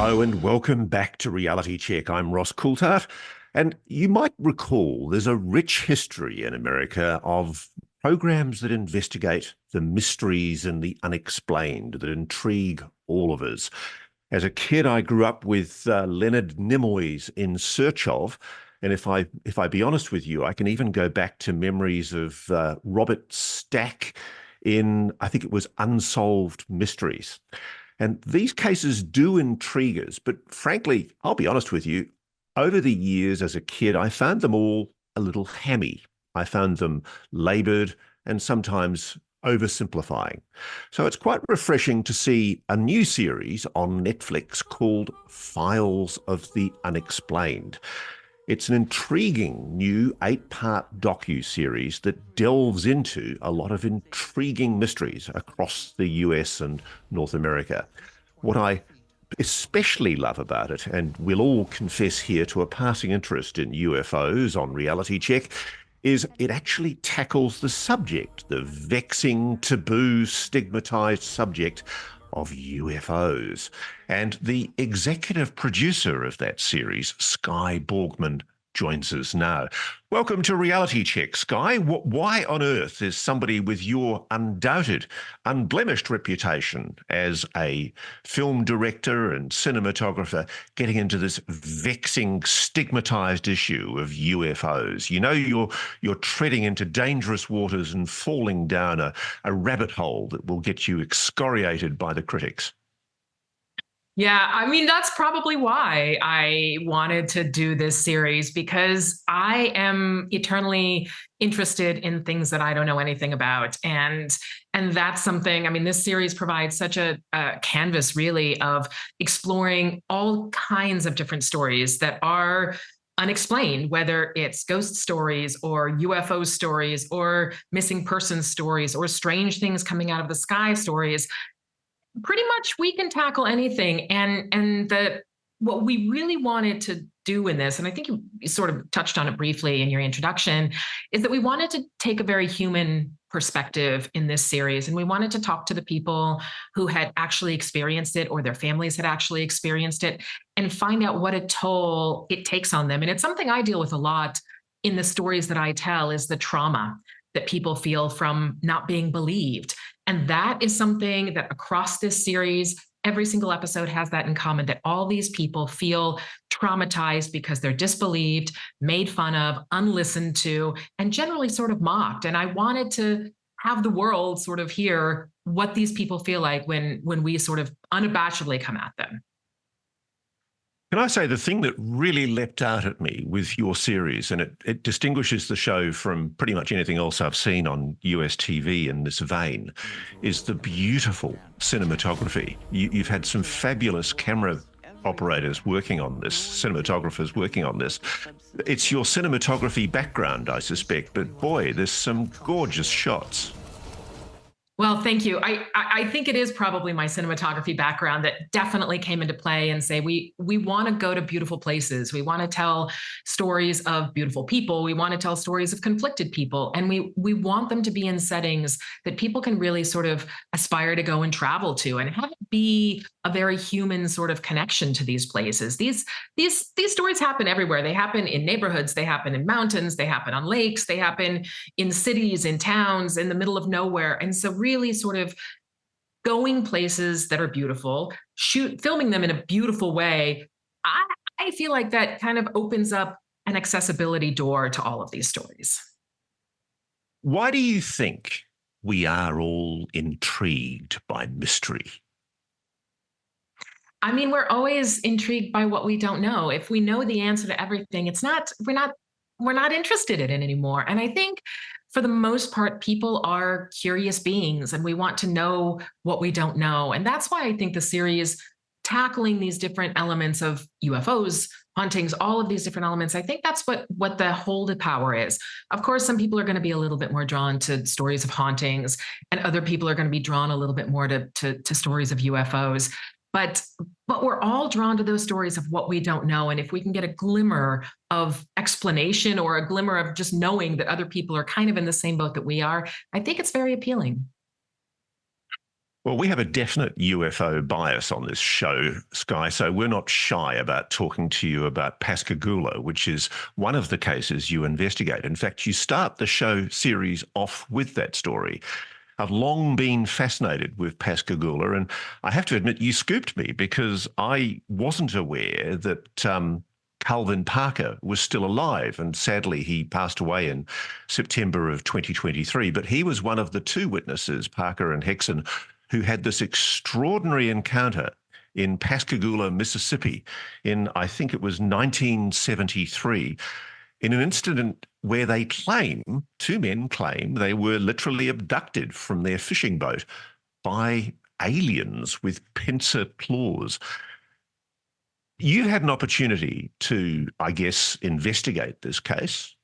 Hello and welcome back to Reality Check. I'm Ross Coulthart, and you might recall there's a rich history in America of programs that investigate the mysteries and the unexplained that intrigue all of us. As a kid, I grew up with Leonard Nimoy's In Search Of, and if I be honest with you, I can even go back to memories of Robert Stack in, I think it was Unsolved Mysteries. And these cases do intrigue us, but frankly, I'll be honest with you, over the years as a kid, I found them all a little hammy. I found them labored and sometimes oversimplifying. So it's quite refreshing to see a new series on Netflix called Files of the Unexplained. It's an intriguing new 8-part docu-series that delves into a lot of intriguing mysteries across the US and North America. What I especially love about it, and we'll all confess here to a passing interest in UFOs on Reality Check, is it actually tackles the subject, the vexing, taboo, stigmatized subject of UFOs. And the executive producer of that series, Skye Borgman, joins us now. Welcome to Reality Check, Skye. Why on earth is somebody with your undoubted, unblemished reputation as a film director and cinematographer getting into this vexing, stigmatized issue of UFOs? You know you're treading into dangerous waters and falling down a rabbit hole that will get you excoriated by the critics. Yeah, I mean, that's probably why I wanted to do this series, because I am eternally interested in things that I don't know anything about. And that's something, I mean, this series provides such a canvas really of exploring all kinds of different stories that are unexplained, whether it's ghost stories or UFO stories or missing person stories or strange things coming out of the sky stories. Pretty much we can tackle anything. And the what we really wanted to do in this, and I think you sort of touched on it briefly in your introduction, is that we wanted to take a very human perspective in this series. And we wanted to talk to the people who had actually experienced it or their families had actually experienced it and find out what a toll it takes on them. And it's something I deal with a lot in the stories that I tell, is the trauma that people feel from not being believed. And that is something that across this series, every single episode has that in common, that all these people feel traumatized because they're disbelieved, made fun of, unlistened to, and generally sort of mocked. And I wanted to have the world sort of hear what these people feel like when we sort of unabashedly come at them. Can I say the thing that really leapt out at me with your series, and it distinguishes the show from pretty much anything else I've seen on US TV in this vein, is the beautiful cinematography. You've had some fabulous camera operators working on this, cinematographers working on this. It's your cinematography background, I suspect, but boy, there's some gorgeous shots. Well, thank you. I think it is probably my cinematography background that definitely came into play, and say we want to go to beautiful places. We want to tell stories of beautiful people. We want to tell stories of conflicted people, and we want them to be in settings that people can really sort of aspire to go and travel to and have it be a very human sort of connection to these places. These stories happen everywhere. They happen in neighborhoods, they happen in mountains, they happen on lakes, they happen in cities, in towns, in the middle of nowhere. And so really sort of going places that are beautiful, filming them in a beautiful way. I feel like that kind of opens up an accessibility door to all of these stories. Why do you think we are all intrigued by mystery? I mean, we're always intrigued by what we don't know. If we know the answer to everything, we're not interested in it anymore. And I think for the most part, people are curious beings and we want to know what we don't know. And that's why I think the series tackling these different elements of UFOs, hauntings, all of these different elements, I think that's what the hold of power is. Of course, some people are going to be a little bit more drawn to stories of hauntings, and other people are going to be drawn a little bit more to stories of UFOs. But we're all drawn to those stories of what we don't know. And if we can get a glimmer of explanation or a glimmer of just knowing that other people are kind of in the same boat that we are, I think it's very appealing. Well, we have a definite UFO bias on this show, Sky, so we're not shy about talking to you about Pascagoula, which is one of the cases you investigate. In fact, you start the show series off with that story. I've long been fascinated with Pascagoula, and I have to admit, you scooped me because I wasn't aware that Calvin Parker was still alive, and sadly, he passed away in September of 2023. But he was one of the two witnesses, Parker and Hickson, who had this extraordinary encounter in Pascagoula, Mississippi, in I think it was 1973, in an incident where two men claim they were literally abducted from their fishing boat by aliens with pincer claws. You had an opportunity to, I guess, investigate this case.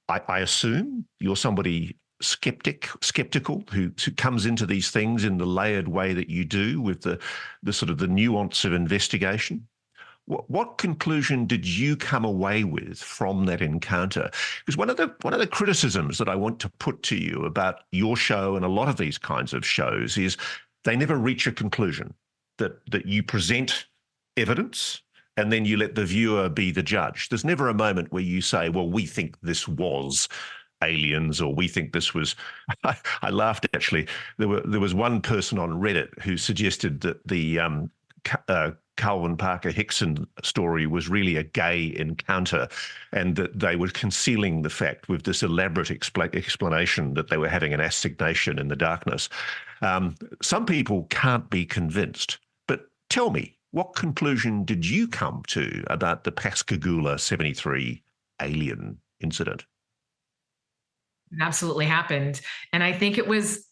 I assume you're somebody skeptical who comes into these things in the layered way that you do, with the sort of the nuance of investigation. What conclusion did you come away with from that encounter? Because one of the criticisms that I want to put to you about your show and a lot of these kinds of shows is they never reach a conclusion, that you present evidence and then you let the viewer be the judge. There's never a moment where you say, well, we think this was aliens, or we think this was. I laughed, actually. There was one person on Reddit who suggested that the Calvin Parker Hickson story was really a gay encounter, and that they were concealing the fact with this elaborate explanation that they were having an assignation in the darkness. Some people can't be convinced, but tell me, what conclusion did you come to about the Pascagoula 73 alien incident? It absolutely happened. And I think it was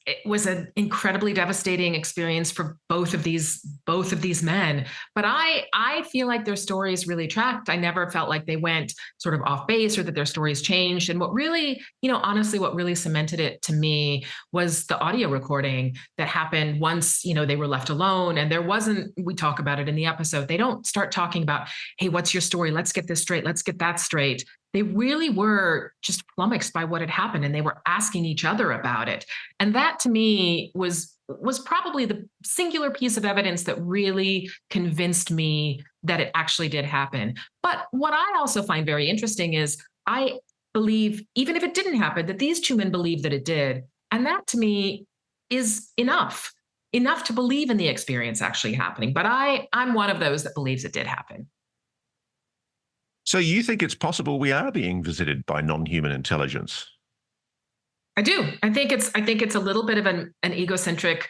an incredibly devastating experience for both of these men. But I feel like their stories really tracked. I never felt like they went sort of off base or that their stories changed. And what really, honestly, what really cemented it to me was the audio recording that happened once, they were left alone. And we talk about it in the episode, they don't start talking about, hey, what's your story? Let's get this straight. Let's get that straight. They really were just flummoxed by what had happened, and they were asking each other about it. And that, to me, was probably the singular piece of evidence that really convinced me that it actually did happen. But what I also find very interesting is I believe, even if it didn't happen, that these two men believe that it did. And that, to me, is enough to believe in the experience actually happening. But I'm one of those that believes it did happen. So you think it's possible we are being visited by non-human intelligence? I do. I think it's a little bit of an egocentric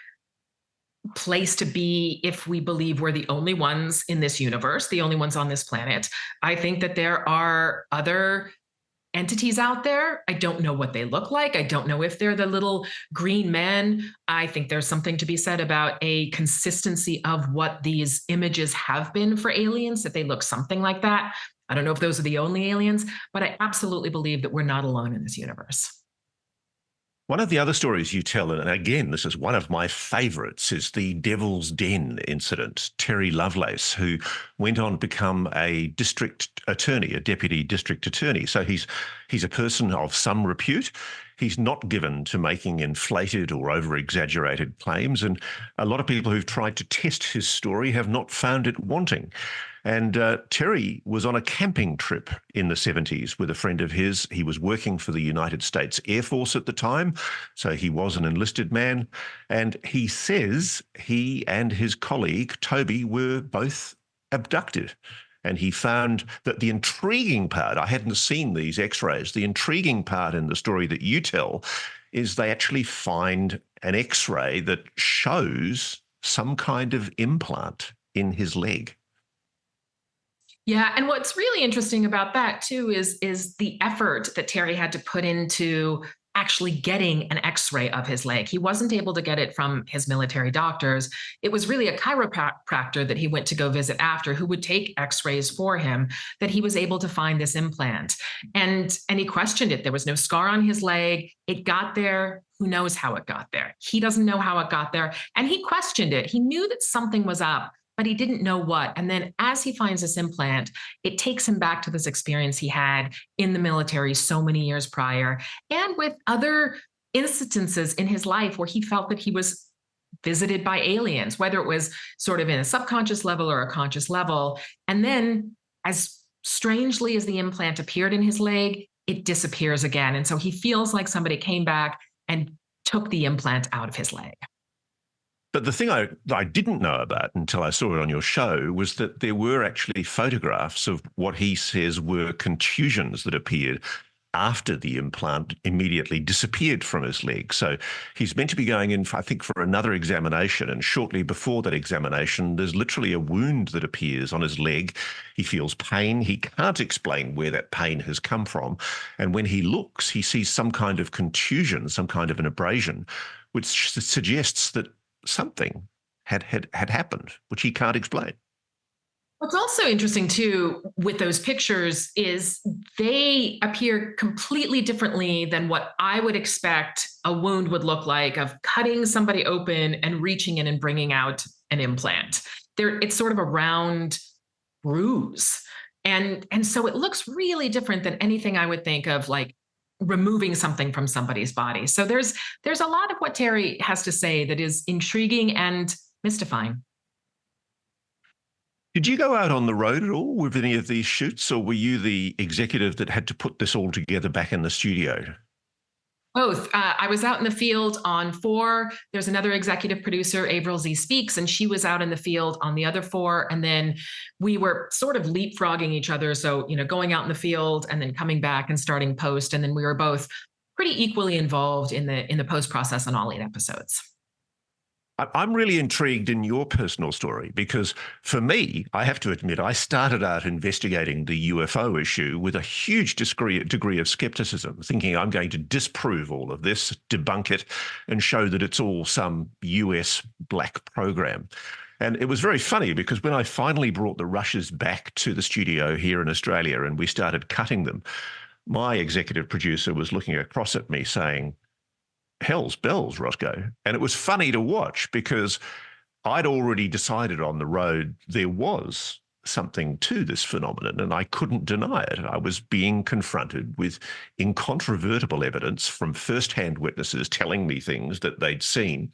place to be if we believe we're the only ones in this universe, the only ones on this planet. I think that there are other entities out there. I don't know what they look like. I don't know if they're the little green men. I think there's something to be said about a consistency of what these images have been for aliens, that they look something like that. I don't know if those are the only aliens, but I absolutely believe that we're not alone in this universe. One of the other stories you tell, and again, this is one of my favorites, is the Devil's Den incident. Terry Lovelace, who went on to become a district attorney, a deputy district attorney. So he's a person of some repute. He's not given to making inflated or over-exaggerated claims. And a lot of people who've tried to test his story have not found it wanting. And Terry was on a camping trip in the 70s with a friend of his. He was working for the United States Air Force at the time, so he was an enlisted man. And he says he and his colleague, Toby, were both abducted. And he found that the intriguing part, I hadn't seen these x-rays, the intriguing part in the story that you tell is they actually find an x-ray that shows some kind of implant in his leg. Yeah, and what's really interesting about that too is the effort that Terry had to put into actually getting an x-ray of his leg. He wasn't able to get it from his military doctors. It was really a chiropractor that he went to go visit after, who would take x-rays for him, that he was able to find this implant. And he questioned it. There was no scar on his leg. It got there. Who knows how it got there? He doesn't know how it got there. And he questioned it. He knew that something was up, but he didn't know what. And then as he finds this implant, it takes him back to this experience he had in the military so many years prior, and with other instances in his life where he felt that he was visited by aliens, whether it was sort of in a subconscious level or a conscious level. And then, as strangely as the implant appeared in his leg, it disappears again. And so he feels like somebody came back and took the implant out of his leg. But the thing I didn't know about until I saw it on your show was that there were actually photographs of what he says were contusions that appeared after the implant immediately disappeared from his leg. So he's meant to be going in, I think, for another examination. And shortly before that examination, there's literally a wound that appears on his leg. He feels pain. He can't explain where that pain has come from. And when he looks, he sees some kind of contusion, some kind of an abrasion, which suggests that something had happened, which he can't explain. What's also interesting too with those pictures is they appear completely differently than what I would expect a wound would look like, of cutting somebody open and reaching in and bringing out an implant. It's sort of a round bruise. And so it looks really different than anything I would think of, like removing something from somebody's body. So there's a lot of what Terry has to say that is intriguing and mystifying. Did you go out on the road at all with any of these shoots, or were you the executive that had to put this all together back in the studio? Both. I was out in the field on 4. There's another executive producer, Avril Z Speaks, and she was out in the field on the other 4. And then we were sort of leapfrogging each other. So, going out in the field and then coming back and starting post. And then we were both pretty equally involved in the post process on all 8 episodes. I'm really intrigued in your personal story because for me, I have to admit, I started out investigating the UFO issue with a huge degree of skepticism, thinking I'm going to disprove all of this, debunk it, and show that it's all some US black program. And it was very funny because when I finally brought the rushes back to the studio here in Australia and we started cutting them, my executive producer was looking across at me saying, "Hell's bells, Roscoe." And it was funny to watch because I'd already decided on the road there was something to this phenomenon and I couldn't deny it. I was being confronted with incontrovertible evidence from first-hand witnesses telling me things that they'd seen.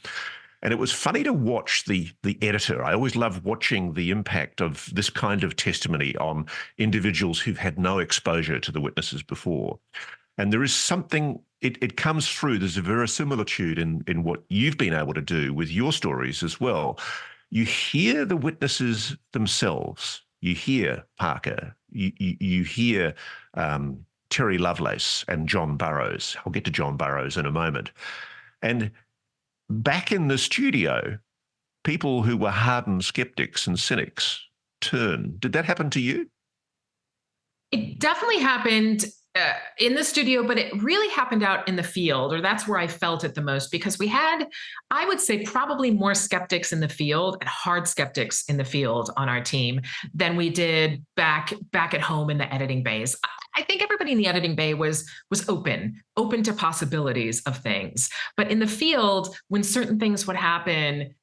And it was funny to watch the editor. I always love watching the impact of this kind of testimony on individuals who've had no exposure to the witnesses before. And there is something, it comes through, there's a verisimilitude in what you've been able to do with your stories as well. You hear the witnesses themselves. You hear Parker. You hear Terry Lovelace and John Burroughs. I'll get to John Burroughs in a moment. And back in the studio, people who were hardened skeptics and cynics turn. Did that happen to you? It definitely happened in the studio, but it really happened out in the field, or that's where I felt it the most, because we had, I would say, probably more skeptics in the field and hard skeptics in the field on our team than we did back at home in the editing bays. I think everybody in the editing bay was open to possibilities of things. But in the field, when certain things would happen,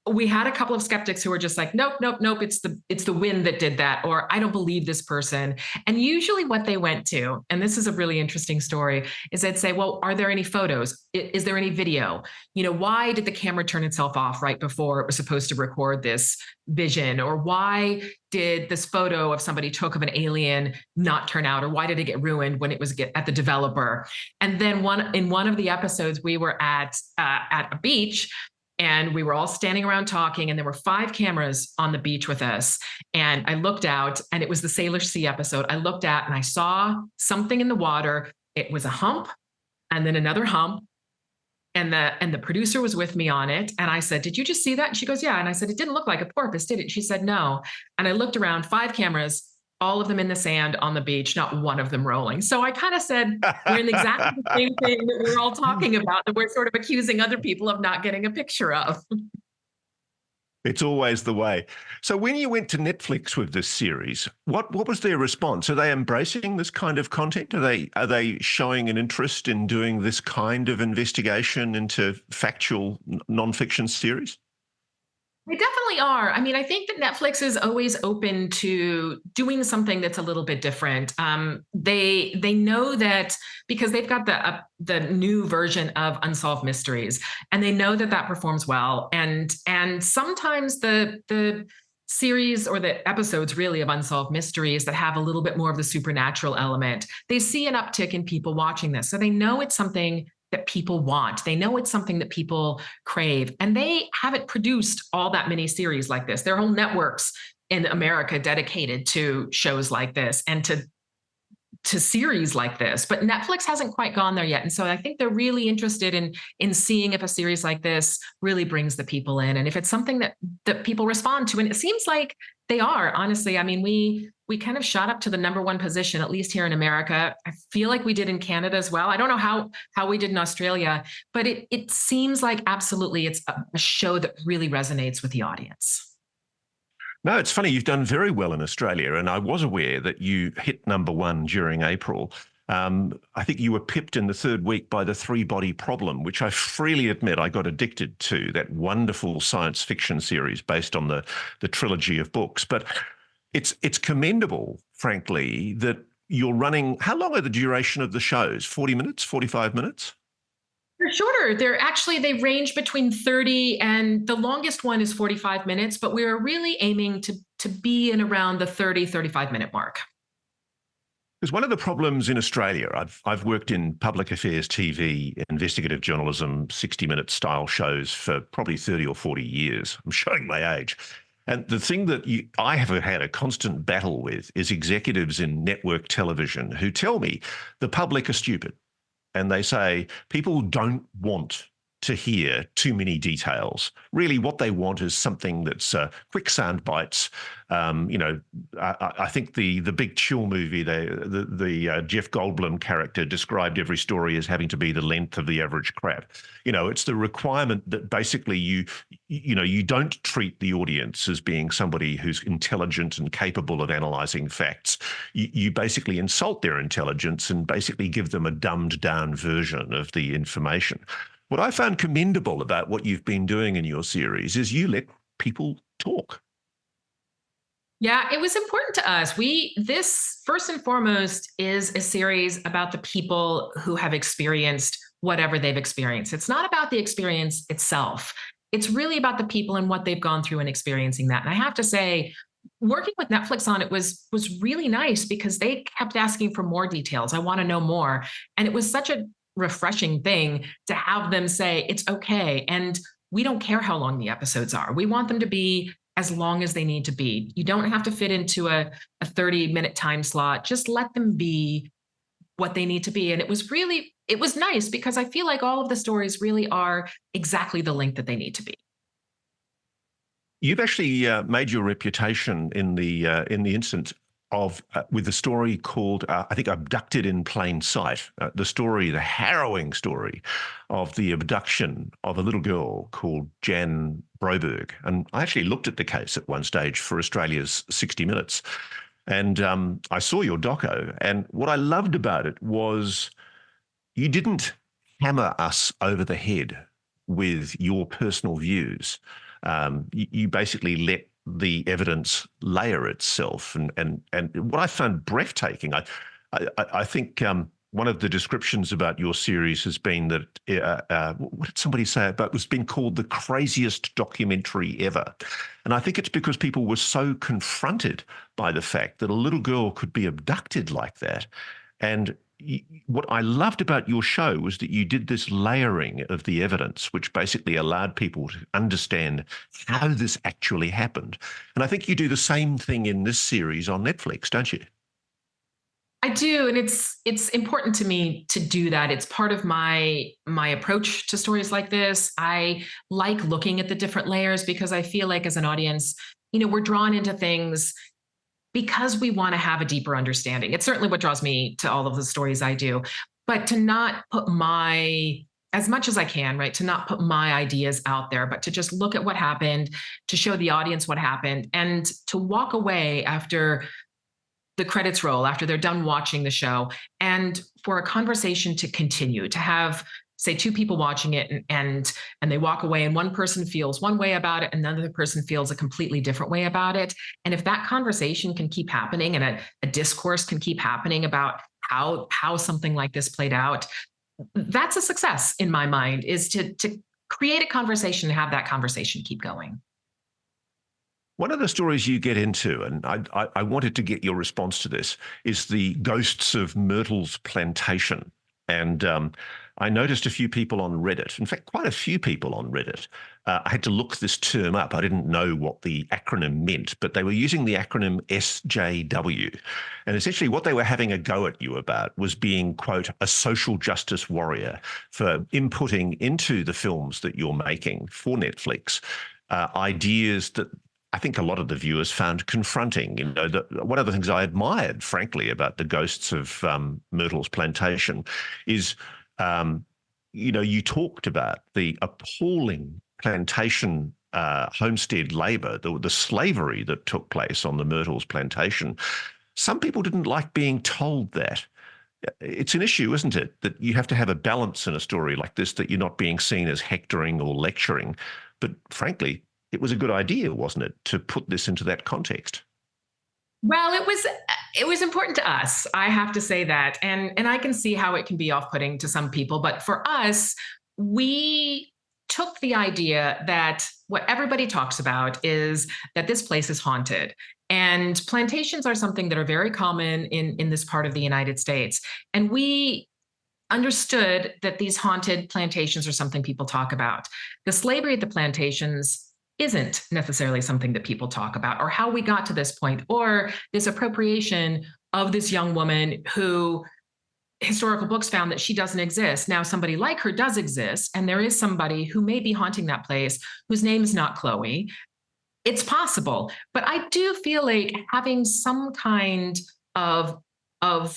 we had a couple of skeptics who were just like, nope, it's the wind that did that, or I don't believe this person. And usually what they went to, and this is a really interesting story, is they'd say, well, are there any photos? Is there any video? Why did the camera turn itself off right before it was supposed to record this vision? Or why did this photo of somebody took of an alien not turn out? Or why did it get ruined when it was at the developer? And then in one of the episodes, we were at a beach, and we were all standing around talking, and there were 5 cameras on the beach with us. And I looked out, and it was the Sailor Sea episode. I looked at and I saw something in the water. It was a hump and then another hump. And the producer was with me on it. And I said, "Did you just see that?" And she goes, "Yeah." And I said, "It didn't look like a porpoise, did it?" She said, "No." And I looked around, 5 cameras, all of them in the sand on the beach, not one of them rolling. So I kind of said, we're in exactly the same thing that we're all talking about, that we're sort of accusing other people of not getting a picture of. It's always the way. So when you went to Netflix with this series, what was their response? Are they embracing this kind of content? Are they showing an interest in doing this kind of investigation into factual nonfiction series? They definitely are. I mean, I think that Netflix is always open to doing something that's a little bit different. They know that because they've got the new version of Unsolved Mysteries, and they know that that performs well. And sometimes the series or the episodes really of Unsolved Mysteries that have a little bit more of the supernatural element, they see an uptick in people watching this, so they know it's something that people want. They know it's something that people crave. And they haven't produced all that many series like this. There are whole networks in America dedicated to shows like this and to series like this, but Netflix hasn't quite gone there yet. And so I think they're really interested in seeing if a series like this really brings the people in, and if it's something that people respond to. And it seems like they are, honestly. I mean, we kind of shot up to the #1 position, at least here in America. I feel like we did in Canada as well. I don't know how we did in Australia, but it seems like absolutely it's a show that really resonates with the audience. No, it's funny. You've done very well in Australia, and I was aware that you hit #1 during April. I think you were pipped in the 3rd week by The Three-Body Problem, which I freely admit I got addicted to, that wonderful science fiction series based on the trilogy of books. But it's commendable, frankly, that you're running. How long are the duration of the shows? 40 minutes, 45 minutes? They're shorter. They range between 30 and the longest one is 45 minutes, but we're really aiming to be in around the 30-35 minute mark. Because one of the problems in Australia, I've worked in public affairs TV, investigative journalism, 60-minute style shows for probably 30 or 40 years. I'm showing my age. And the thing that I have had a constant battle with is executives in network television who tell me the public are stupid. And they say people don't want to hear too many details. Really, what they want is something that's quick sound bites. I think the Big Chill movie, the Jeff Goldblum character described every story as having to be the length of the average crap. It's the requirement that basically you don't treat the audience as being somebody who's intelligent and capable of analysing facts. You basically insult their intelligence and basically give them a dumbed down version of the information. What I found commendable about what you've been doing in your series is you let people talk. Yeah, it was important to us. This first and foremost is a series about the people who have experienced whatever they've experienced. It's not about the experience itself. It's really about the people and what they've gone through and experiencing that. And I have to say, working with Netflix on it was really nice because they kept asking for more details. I want to know more. And it was such a refreshing thing to have them say, it's okay. And we don't care how long the episodes are. We want them to be as long as they need to be. You don't have to fit into a 30-minute time slot. Just let them be what they need to be. And it was nice because I feel like all of the stories really are exactly the length that they need to be. You've actually made your reputation in the instance of with the story called I think Abducted in Plain Sight, the harrowing story of the abduction of a little girl called Jan Broberg. And I actually looked at the case at one stage for Australia's 60 Minutes. And I saw your doco. And what I loved about it was you didn't hammer us over the head with your personal views. You basically let the evidence layer itself. And what I found breathtaking, I think one of the descriptions about your series has been that, what did somebody say about it? Was been called the craziest documentary ever. And I think it's because people were so confronted by the fact that a little girl could be abducted like that. And what I loved about your show was that you did this layering of the evidence, which basically allowed people to understand how this actually happened. And I think you do the same thing in this series on Netflix, don't you? I do, and it's important to me to do that. It's part of my approach to stories like this. I like looking at the different layers because I feel like as an audience, we're drawn into things because we want to have a deeper understanding. It's certainly what draws me to all of the stories I do, but to not put as much as I can, right? To not put my ideas out there, but to just look at what happened, to show the audience what happened, and to walk away after the credits roll, after they're done watching the show, and for a conversation to continue, to have say two people watching it and they walk away and one person feels one way about it and another person feels a completely different way about it. And if that conversation can keep happening and a discourse can keep happening about how something like this played out, that's a success in my mind, is to create a conversation and have that conversation keep going. One of the stories you get into, and I wanted to get your response to this, is the ghosts of Myrtle's plantation. And I noticed a few people on Reddit, in fact, quite a few people on Reddit. I had to look this term up. I didn't know what the acronym meant, but they were using the acronym SJW. And essentially what they were having a go at you about was being, quote, a social justice warrior for inputting into the films that you're making for Netflix, ideas that I think a lot of the viewers found confronting. You know, one of the things I admired, frankly, about the ghosts of Myrtle's plantation is, you talked about the appalling plantation homestead labor, the slavery that took place on the Myrtle's plantation. Some people didn't like being told that. It's an issue, isn't it, that you have to have a balance in a story like this, that you're not being seen as hectoring or lecturing. But frankly, it was a good idea, wasn't it, to put this into that context? Well, it was important to us. I have to say that. And I can see how it can be off-putting to some people. But for us, we took the idea that what everybody talks about is that this place is haunted. And plantations are something that are very common in this part of the United States. And we understood that these haunted plantations are something people talk about. The slavery at the plantations isn't necessarily something that people talk about, or how we got to this point, or this appropriation of this young woman who historical books found that she doesn't exist. Now, somebody like her does exist, and there is somebody who may be haunting that place whose name is not Chloe. It's possible, but I do feel like having some kind of I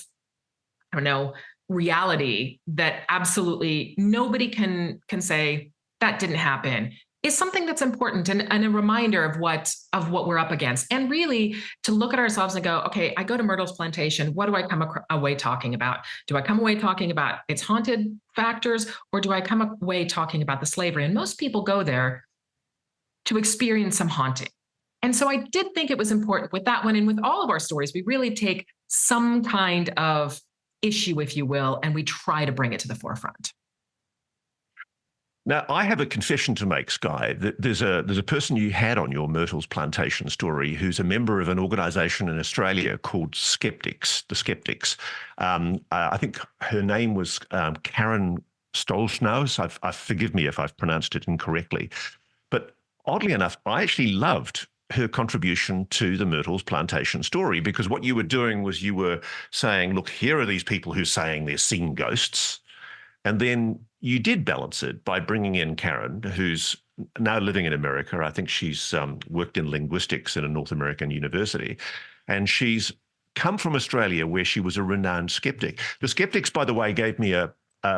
don't know, reality that absolutely nobody can say that didn't happen is something that's important, and a reminder of what we're up against. And really to look at ourselves and go, okay, I go to Myrtle's plantation. What do I come away talking about? Do I come away talking about its haunted factors, or do I come away talking about the slavery? And most people go there to experience some haunting. And so I did think it was important with that one, and with all of our stories, we really take some kind of issue, if you will, and we try to bring it to the forefront. Now, I have a confession to make, Skye. There's a person you had on your Myrtle's plantation story who's a member of an organisation in Australia called Skeptics, the Skeptics. I think her name was Karen Stolschnaus. Forgive me if I've pronounced it incorrectly. But oddly enough, I actually loved her contribution to the Myrtle's plantation story, because what you were doing was you were saying, look, here are these people who are saying they're seeing ghosts. And then you did balance it by bringing in Karen, who's now living in America. I think she's worked in linguistics in a North American university. And she's come from Australia, where she was a renowned skeptic. The Skeptics, by the way, gave me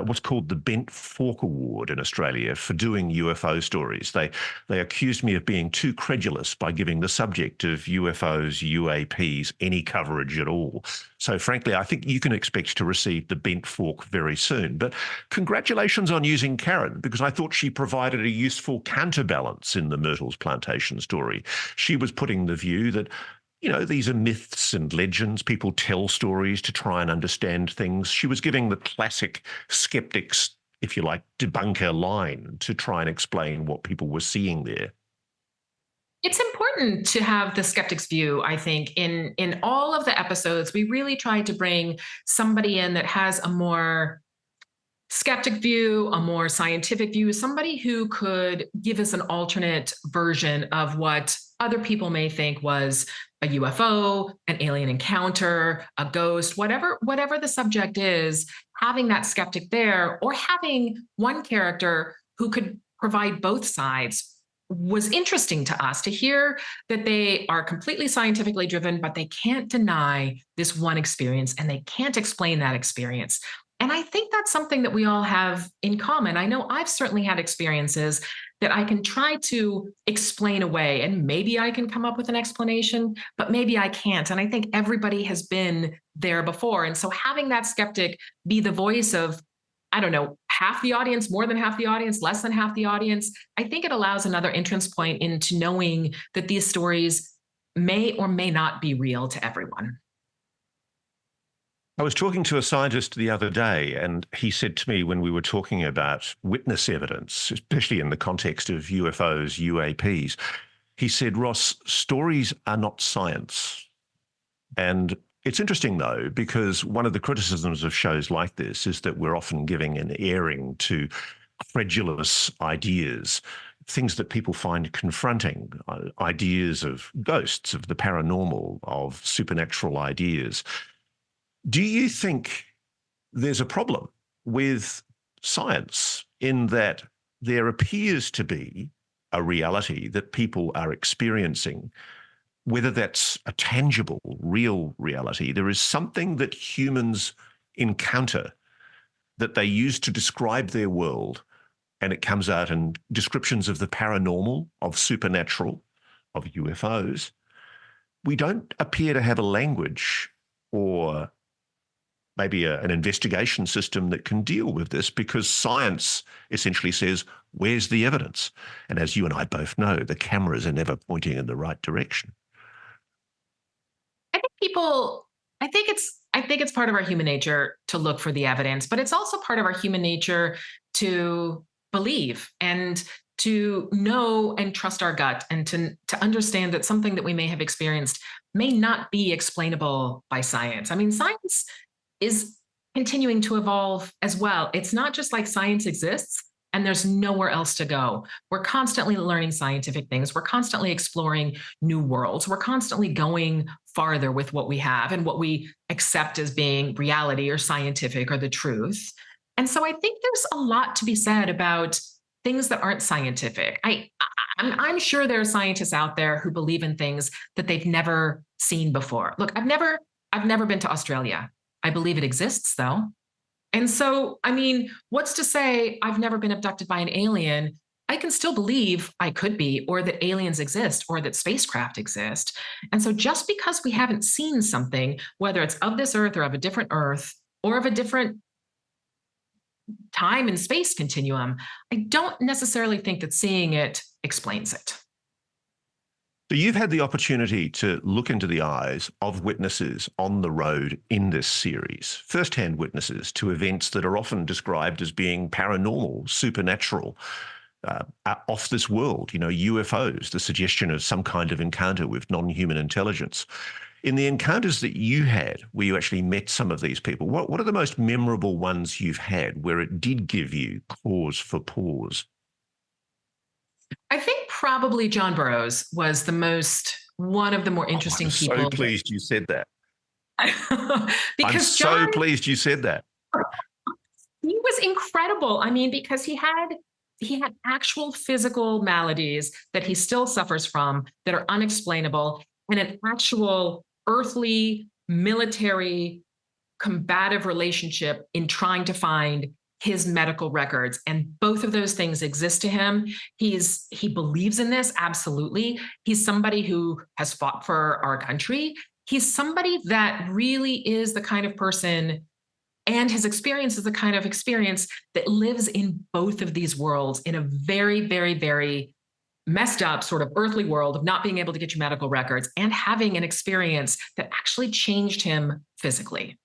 what's called the Bent Fork Award in Australia for doing UFO stories. They accused me of being too credulous by giving the subject of UFOs, UAPs, any coverage at all. So frankly, I think you can expect to receive the Bent Fork very soon. But congratulations on using Karen, because I thought she provided a useful counterbalance in the Myrtle's plantation story. She was putting the view that, you know, these are myths and legends. People tell stories to try and understand things. She was giving the classic skeptics, if you like, debunker line to try and explain what people were seeing there. It's important to have the skeptic's view, I think. In all of the episodes, we really tried to bring somebody in that has a more skeptic view, a more scientific view, somebody who could give us an alternate version of what other people may think was a UFO, an alien encounter, a ghost, whatever the subject is. Having that skeptic there, or having one character who could provide both sides, was interesting to us to hear that they are completely scientifically driven, but they can't deny this one experience and they can't explain that experience. And I think that's something that we all have in common. I know I've certainly had experiences that I can try to explain away, and maybe I can come up with an explanation, but maybe I can't. And I think everybody has been there before. And so having that skeptic be the voice of, I don't know, half the audience, more than half the audience, less than half the audience. I think it allows another entrance point into knowing that these stories may or may not be real to everyone. I was talking to a scientist the other day, and he said to me when we were talking about witness evidence, especially in the context of UFOs, UAPs, he said, Ross, stories are not science. And it's interesting, though, because one of the criticisms of shows like this is that we're often giving an airing to credulous ideas, things that people find confronting, ideas of ghosts, of the paranormal, of supernatural ideas. Do you think there's a problem with science in that there appears to be a reality that people are experiencing, whether that's a tangible, real reality? There is something that humans encounter that they use to describe their world, and it comes out in descriptions of the paranormal, of supernatural, of UFOs. We don't appear to have a language or maybe an investigation system that can deal with this, because science essentially says, where's the evidence? And as you and I both know, the cameras are never pointing in the right direction. I think people, I think it's part of our human nature to look for the evidence, but it's also part of our human nature to believe and to know and trust our gut, and to understand that something that we may have experienced may not be explainable by science. I mean, science is continuing to evolve as well. It's not just like science exists and there's nowhere else to go. We're constantly learning scientific things. We're constantly exploring new worlds. We're constantly going farther with what we have and what we accept as being reality or scientific or the truth. And so I think there's a lot to be said about things that aren't scientific. I'm sure there are scientists out there who believe in things that they've never seen before. Look, I've never been to Australia. I believe it exists, though. And so, I mean, what's to say I've never been abducted by an alien? I can still believe I could be, or that aliens exist, or that spacecraft exist. And so, just because we haven't seen something, whether it's of this earth or of a different earth or of a different time and space continuum, I don't necessarily think that seeing it explains it. So you've had the opportunity to look into the eyes of witnesses on the road in this series, first-hand witnesses to events that are often described as being paranormal, supernatural, off this world, UFOs, the suggestion of some kind of encounter with non-human intelligence. In the encounters that you had, where you actually met some of these people, what are the most memorable ones you've had where it did give you cause for pause? I think probably John Burroughs was one of the more interesting people. I'm so pleased you said that. Because I'm so pleased you said that. He was incredible. I mean, because he had actual physical maladies that he still suffers from that are unexplainable, and an actual earthly military combative relationship in trying to find his medical records. And both of those things exist to him. He believes in this, absolutely. He's somebody who has fought for our country. He's somebody that really is the kind of person, and his experience is the kind of experience that lives in both of these worlds in a very, very, very messed up sort of earthly world of not being able to get your medical records and having an experience that actually changed him physically.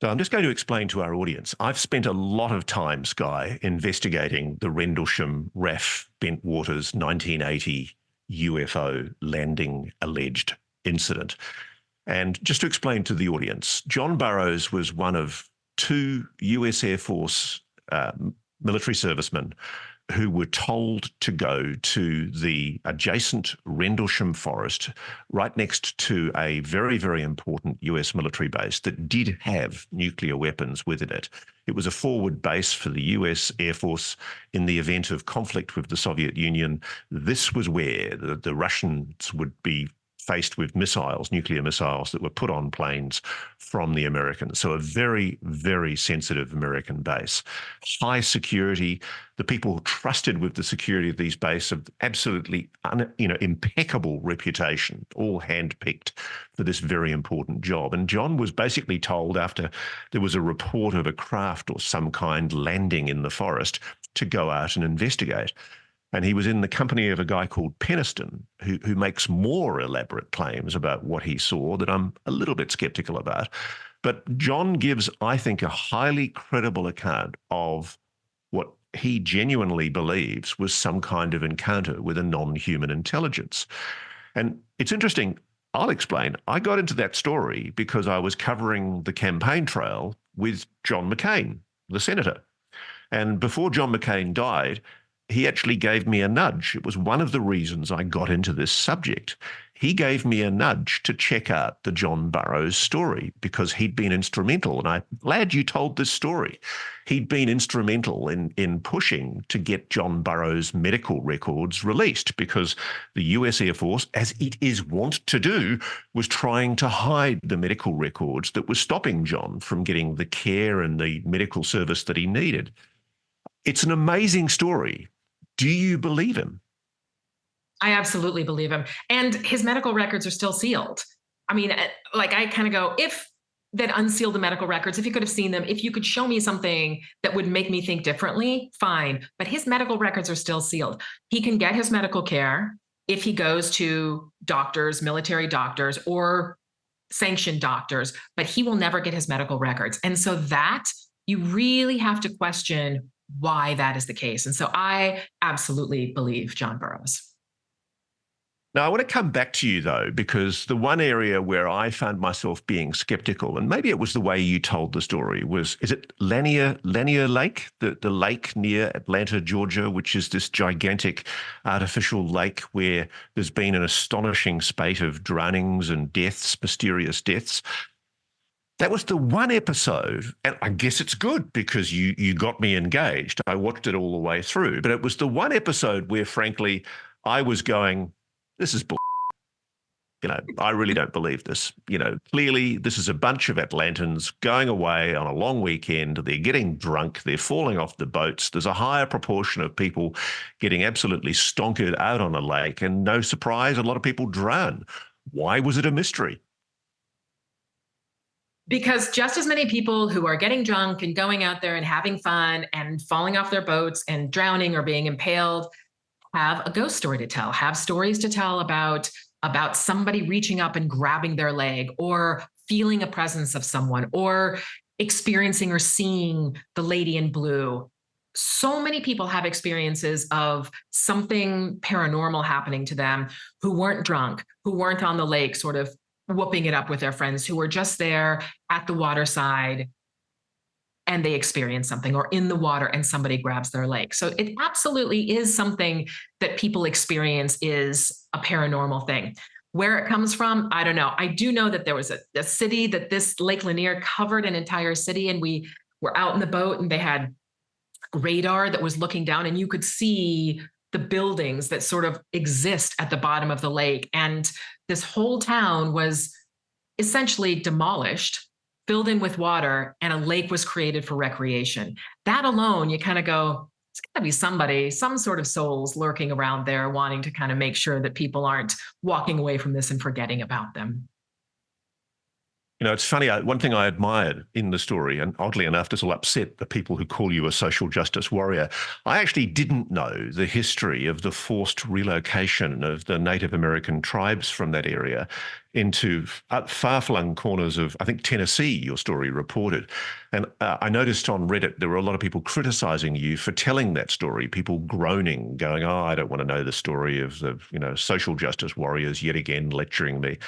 So I'm just going to explain to our audience. I've spent a lot of time, Skye, investigating the Rendlesham RAF Bentwaters 1980 UFO landing alleged incident. And just to explain to the audience, John Burroughs was one of two US Air Force military servicemen who were told to go to the adjacent Rendlesham Forest right next to a very, very important US military base that did have nuclear weapons within it. It was a forward base for the US Air Force in the event of conflict with the Soviet Union. This was where the Russians would be faced with missiles, nuclear missiles that were put on planes from the Americans. So a very, very sensitive American base. High security. The people trusted with the security of these bases have absolutely impeccable reputation, all handpicked for this very important job. And John was basically told, after there was a report of a craft or some kind landing in the forest, to go out and investigate. And he was in the company of a guy called Peniston, who makes more elaborate claims about what he saw that I'm a little bit skeptical about. But John gives, I think, a highly credible account of what he genuinely believes was some kind of encounter with a non-human intelligence. And it's interesting, I'll explain. I got into that story because I was covering the campaign trail with John McCain, the senator. And before John McCain died, he actually gave me a nudge. It was one of the reasons I got into this subject. He gave me a nudge to check out the John Burroughs story because he'd been instrumental. And I'm glad you told this story. He'd been instrumental in pushing to get John Burroughs' medical records released because the US Air Force, as it is wont to do, was trying to hide the medical records that were stopping John from getting the care and the medical service that he needed. It's an amazing story. Do you believe him? I absolutely believe him. And his medical records are still sealed. I mean, like I kind of go, if that unseal the medical records, if you could have seen them, if you could show me something that would make me think differently, fine. But his medical records are still sealed. He can get his medical care if he goes to doctors, military doctors, or sanctioned doctors, but he will never get his medical records. And so that you really have to question why that is the case. And so I absolutely believe John Burroughs. Now, I want to come back to you, though, because the one area where I found myself being skeptical, and maybe it was the way you told the story, was, is it Lanier Lake, the lake near Atlanta, Georgia, which is this gigantic artificial lake where there's been an astonishing spate of drownings and deaths, mysterious deaths. That was the one episode, and I guess it's good because you got me engaged. I watched it all the way through, but it was the one episode where, frankly, I was going, this is bull. I really don't believe this. Clearly this is a bunch of Atlantans going away on a long weekend. They're getting drunk. They're falling off the boats. There's a higher proportion of people getting absolutely stonkered out on a lake, and no surprise, a lot of people drown. Why was it a mystery? Because just as many people who are getting drunk and going out there and having fun and falling off their boats and drowning or being impaled have a ghost story to tell, have stories to tell about somebody reaching up and grabbing their leg, or feeling a presence of someone, or experiencing or seeing the lady in blue. So many people have experiences of something paranormal happening to them who weren't drunk, who weren't on the lake sort of whooping it up with their friends, who were just there at the waterside and they experience something, or in the water and somebody grabs their leg. So it absolutely is something that people experience, is a paranormal thing. Where it comes from, I don't know. I do know that there was a city that this Lake Lanier covered an entire city, and we were out in the boat and they had radar that was looking down and you could see the buildings that sort of exist at the bottom of the lake. And this whole town was essentially demolished, filled in with water, and a lake was created for recreation. That alone, you kind of go, it's got to be somebody, some sort of souls lurking around there wanting to kind of make sure that people aren't walking away from this and forgetting about them. It's funny. One thing I admired in the story, and oddly enough, this will upset the people who call you a social justice warrior. I actually didn't know the history of the forced relocation of the Native American tribes from that area into far-flung corners of, I think, Tennessee, your story reported. And I noticed on Reddit, there were a lot of people criticizing you for telling that story, people groaning, going, oh, I don't want to know the story of the, social justice warriors yet again lecturing me.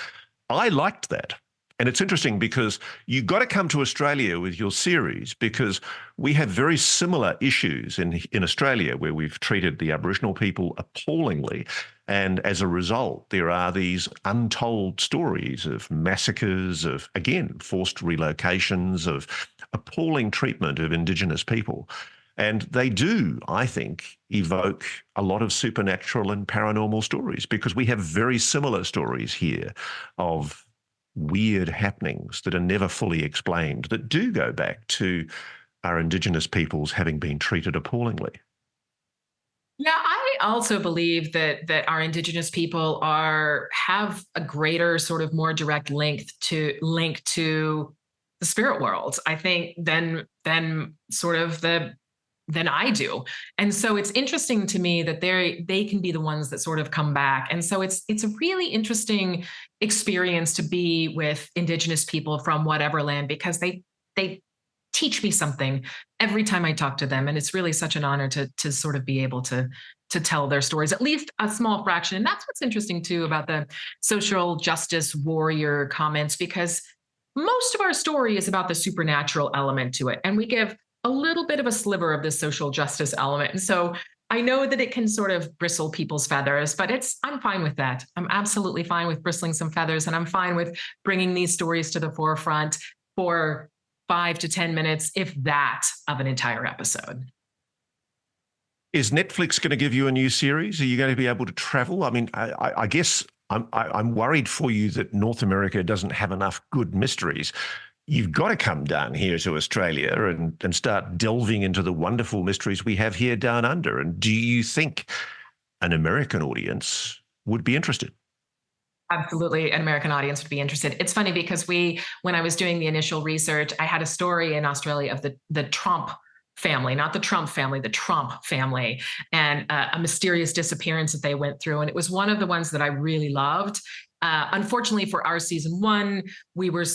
I liked that. And it's interesting because you've got to come to Australia with your series, because we have very similar issues in Australia where we've treated the Aboriginal people appallingly. And as a result, there are these untold stories of massacres, of, again, forced relocations, of appalling treatment of Indigenous people. And they do, I think, evoke a lot of supernatural and paranormal stories, because we have very similar stories here of weird happenings that are never fully explained, that do go back to our Indigenous peoples having been treated appallingly. Yeah, I also believe that our indigenous people have a greater, sort of more direct link to the spirit world, I think, than sort of than I do. And so it's interesting to me that they can be the ones that sort of come back. And so it's a really interesting experience to be with indigenous people from whatever land, because they teach me something every time I talk to them. And it's really such an honor to sort of be able to tell their stories, at least a small fraction. And that's what's interesting too about the social justice warrior comments, because most of our story is about the supernatural element to it. And we give a little bit of a sliver of the social justice element. And so I know that it can sort of bristle people's feathers, but I'm fine with that. I'm absolutely fine with bristling some feathers. And I'm fine with bringing these stories to the forefront for 5 to 10 minutes, if that, of an entire episode. Is Netflix going to give you a new series? Are you going to be able to travel? I mean, I guess I'm worried for you that North America doesn't have enough good mysteries. You've got to come down here to Australia and start delving into the wonderful mysteries we have here down under. And do you think an American audience would be interested? Absolutely, an American audience would be interested. It's funny because when I was doing the initial research, I had a story in Australia of the Trump family, not the Trump family, the Trump family, and a mysterious disappearance that they went through. And it was one of the ones that I really loved. Unfortunately, for our season one, we were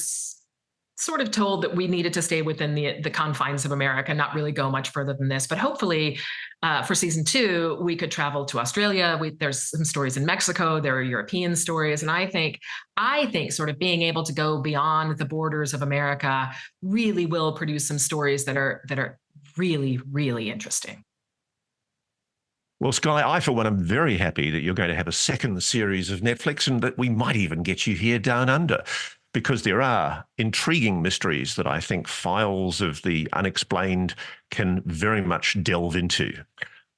sort of told that we needed to stay within the confines of America, not really go much further than this. But hopefully, for season two, we could travel to Australia. There's some stories in Mexico. There are European stories, and I think sort of being able to go beyond the borders of America really will produce some stories that are really, really interesting. Well, Sky, I, for one, am very happy that you're going to have a second series of Netflix, and that we might even get you here down under, because there are intriguing mysteries that I think Files of the Unexplained can very much delve into.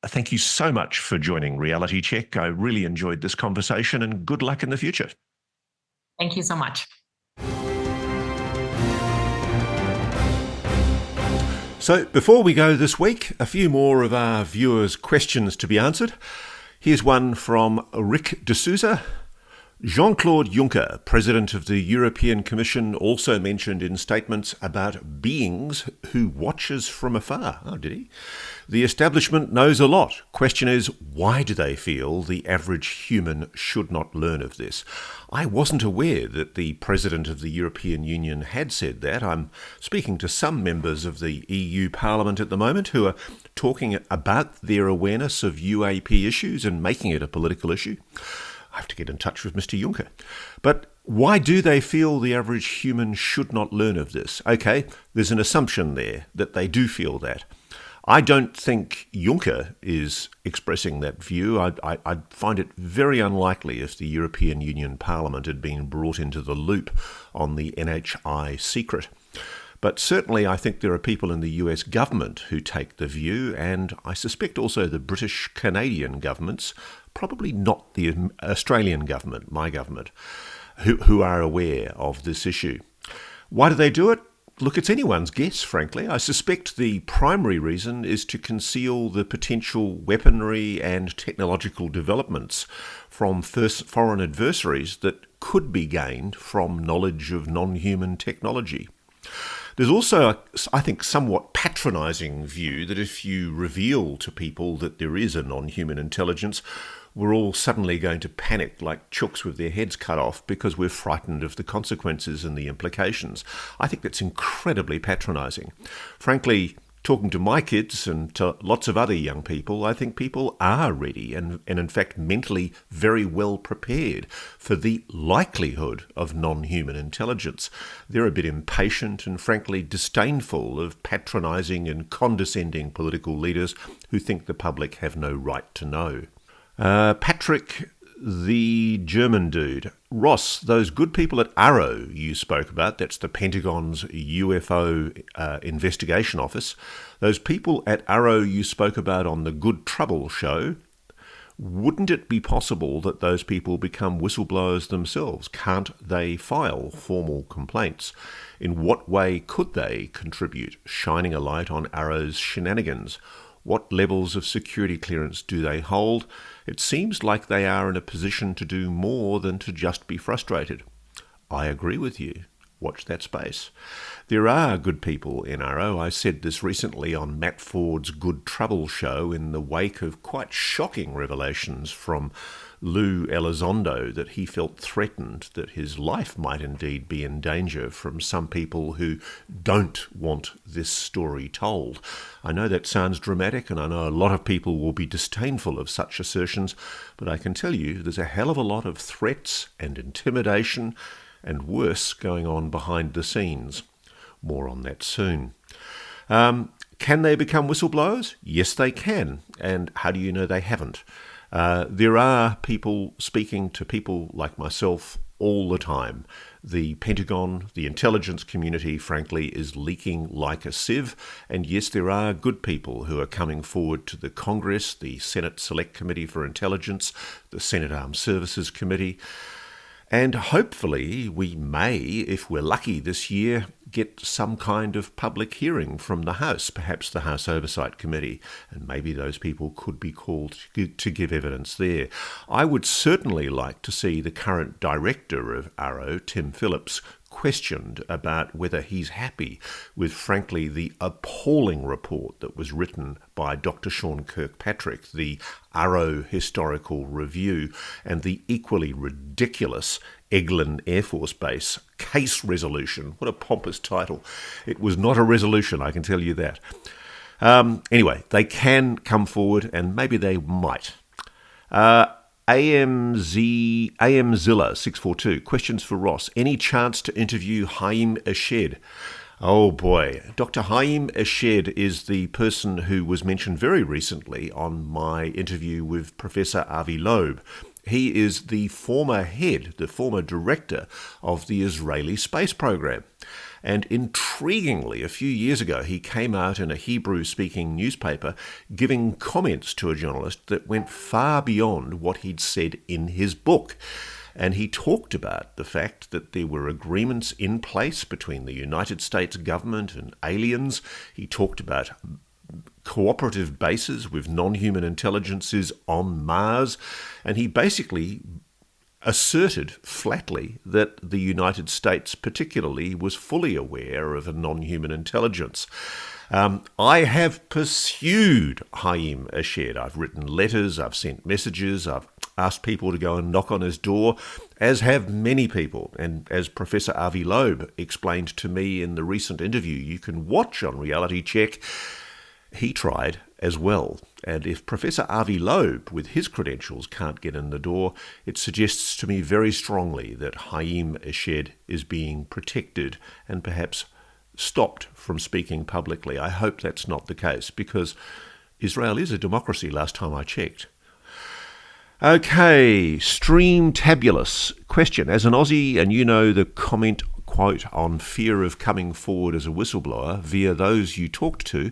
Thank you so much for joining Reality Check. I really enjoyed this conversation, and good luck in the future. Thank you so much. So before we go this week, a few more of our viewers' questions to be answered. Here's one from Rick D'Souza. Jean-Claude Juncker, President of the European Commission, also mentioned in statements about beings who watch us from afar. Oh, did he? The establishment knows a lot. Question is, why do they feel the average human should not learn of this? I wasn't aware that the President of the European Union had said that. I'm speaking to some members of the EU Parliament at the moment who are talking about their awareness of UAP issues and making it a political issue. I have to get in touch with Mr. Juncker. But why do they feel the average human should not learn of this? Okay, there's an assumption there that they do feel that. I don't think Juncker is expressing that view. I'd find it very unlikely if the European Union Parliament had been brought into the loop on the NHI secret. But certainly I think there are people in the US government who take the view, and I suspect also the British-Canadian governments, probably not the Australian government, my government, who are aware of this issue. Why do they do it? Look, it's anyone's guess, frankly. I suspect the primary reason is to conceal the potential weaponry and technological developments from foreign adversaries that could be gained from knowledge of non-human technology. There's also, I think, somewhat patronising view that if you reveal to people that there is a non-human intelligence, we're all suddenly going to panic like chooks with their heads cut off because we're frightened of the consequences and the implications. I think that's incredibly patronising. Frankly, talking to my kids and to lots of other young people, I think people are ready and in fact mentally very well prepared for the likelihood of non-human intelligence. They're a bit impatient and frankly disdainful of patronising and condescending political leaders who think the public have no right to know. Patrick the German dude. Ross, those good people at Arrow you spoke about, that's the Pentagon's UFO investigation office, those people at Arrow you spoke about on the Good Trouble show, wouldn't it be possible that those people become whistleblowers themselves? Can't they file formal complaints? In what way could they contribute, shining a light on Arrow's shenanigans? What levels of security clearance do they hold? It seems like they are in a position to do more than to just be frustrated. I agree with you. Watch that space. There are good people in Arrow. I said this recently on Matt Ford's Good Trouble show in the wake of quite shocking revelations from Lou Elizondo that he felt threatened that his life might indeed be in danger from some people who don't want this story told. I know that sounds dramatic, and I know a lot of people will be disdainful of such assertions, but I can tell you there's a hell of a lot of threats and intimidation and worse going on behind the scenes. More on that soon. Can they become whistleblowers? Yes, they can. And how do you know they haven't? There are people speaking to people like myself all the time. The Pentagon, the intelligence community, frankly, is leaking like a sieve. And yes, there are good people who are coming forward to the Congress, the Senate Select Committee for Intelligence, the Senate Armed Services Committee. And hopefully we may, if we're lucky this year, get some kind of public hearing from the House, perhaps the House Oversight Committee, and maybe those people could be called to give evidence there. I would certainly like to see the current director of Arrow, Tim Phillips, questioned about whether he's happy with, frankly, the appalling report that was written by Dr. Sean Kirkpatrick, the Arrow Historical Review, and the equally ridiculous Eglin Air Force Base case resolution. What a pompous title. It was not a resolution, I can tell you that. Anyway, they can come forward, and maybe they might. AMZilla 642, questions for Ross. Any chance to interview Haim Eshed? Oh boy, Dr. Haim Eshed is the person who was mentioned very recently on my interview with Professor Avi Loeb. He is the former director of the Israeli space program. And intriguingly, a few years ago, he came out in a Hebrew-speaking newspaper giving comments to a journalist that went far beyond what he'd said in his book. And he talked about the fact that there were agreements in place between the United States government and aliens. He talked about cooperative bases with non-human intelligences on Mars. And he basically asserted flatly that the United States particularly was fully aware of a non-human intelligence. I have pursued Haim Eshed. I've written letters, I've sent messages, I've asked people to go and knock on his door, as have many people. And as Professor Avi Loeb explained to me in the recent interview you can watch on Reality Check, he tried as well. And if Professor Avi Loeb, with his credentials, can't get in the door, it suggests to me very strongly that Haim Eshed is being protected and perhaps stopped from speaking publicly. I hope that's not the case, because Israel is a democracy last time I checked. Okay, Stream Tabulous. Question. As an Aussie, and you know the comment, quote, on fear of coming forward as a whistleblower via those you talked to,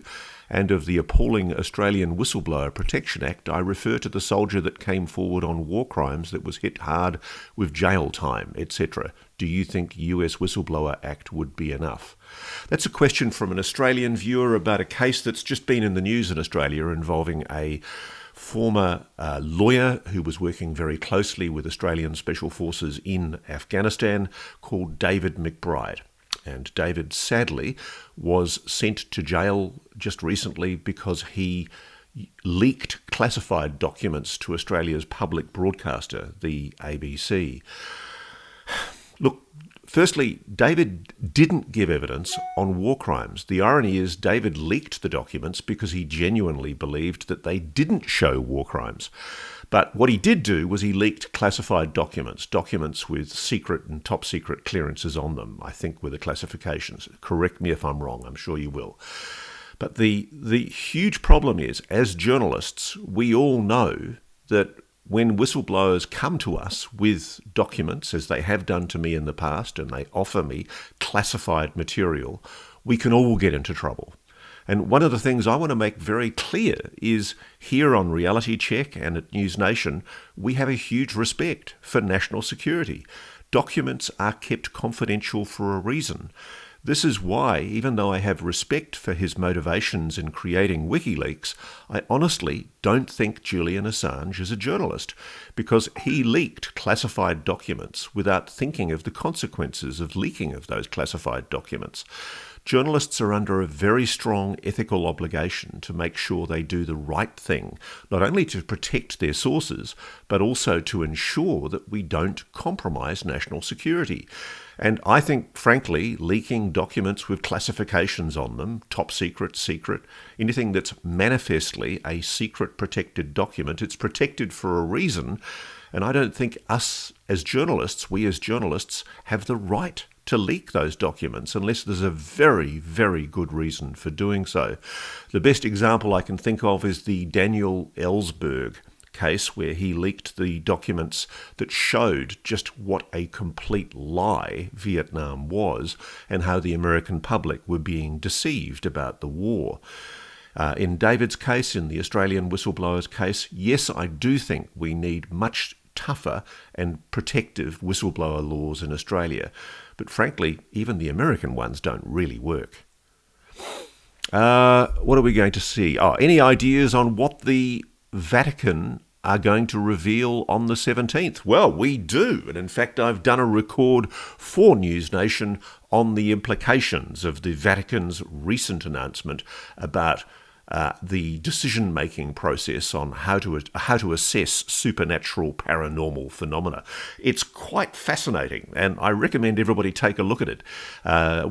and of the appalling Australian Whistleblower Protection Act, I refer to the soldier that came forward on war crimes that was hit hard with jail time, etc. Do you think US Whistleblower Act would be enough? That's a question from an Australian viewer about a case that's just been in the news in Australia involving a former lawyer who was working very closely with Australian Special Forces in Afghanistan called David McBride. And David, sadly, was sent to jail just recently because he leaked classified documents to Australia's public broadcaster, the ABC. Look, firstly, David didn't give evidence on war crimes. The irony is David leaked the documents because he genuinely believed that they didn't show war crimes. But what he did do was he leaked classified documents with secret and top secret clearances on them, I think were the classifications. Correct me if I'm wrong, I'm sure you will. But the huge problem is, as journalists, we all know that when whistleblowers come to us with documents, as they have done to me in the past, and they offer me classified material, we can all get into trouble. And one of the things I want to make very clear is here on Reality Check and at NewsNation, we have a huge respect for national security. Documents are kept confidential for a reason. This is why, even though I have respect for his motivations in creating WikiLeaks, I honestly don't think Julian Assange is a journalist, because he leaked classified documents without thinking of the consequences of leaking of those classified documents. Journalists are under a very strong ethical obligation to make sure they do the right thing, not only to protect their sources, but also to ensure that we don't compromise national security. And I think, frankly, leaking documents with classifications on them, top secret, secret, anything that's manifestly a secret protected document, it's protected for a reason. And I don't think we as journalists, have the right to leak those documents unless there's a very, very good reason for doing so. The best example I can think of is the Daniel Ellsberg case, where he leaked the documents that showed just what a complete lie Vietnam was and how the American public were being deceived about the war. In David's case, in the Australian whistleblower's case, yes, I do think we need much tougher and protective whistleblower laws in Australia. But frankly, even the American ones don't really work. What are we going to see? Any ideas on what the Vatican are going to reveal on the 17th? Well, we do. And in fact, I've done a record for NewsNation on the implications of the Vatican's recent announcement about the decision-making process on how to assess supernatural paranormal phenomena. It's quite fascinating, and I recommend everybody take a look at it.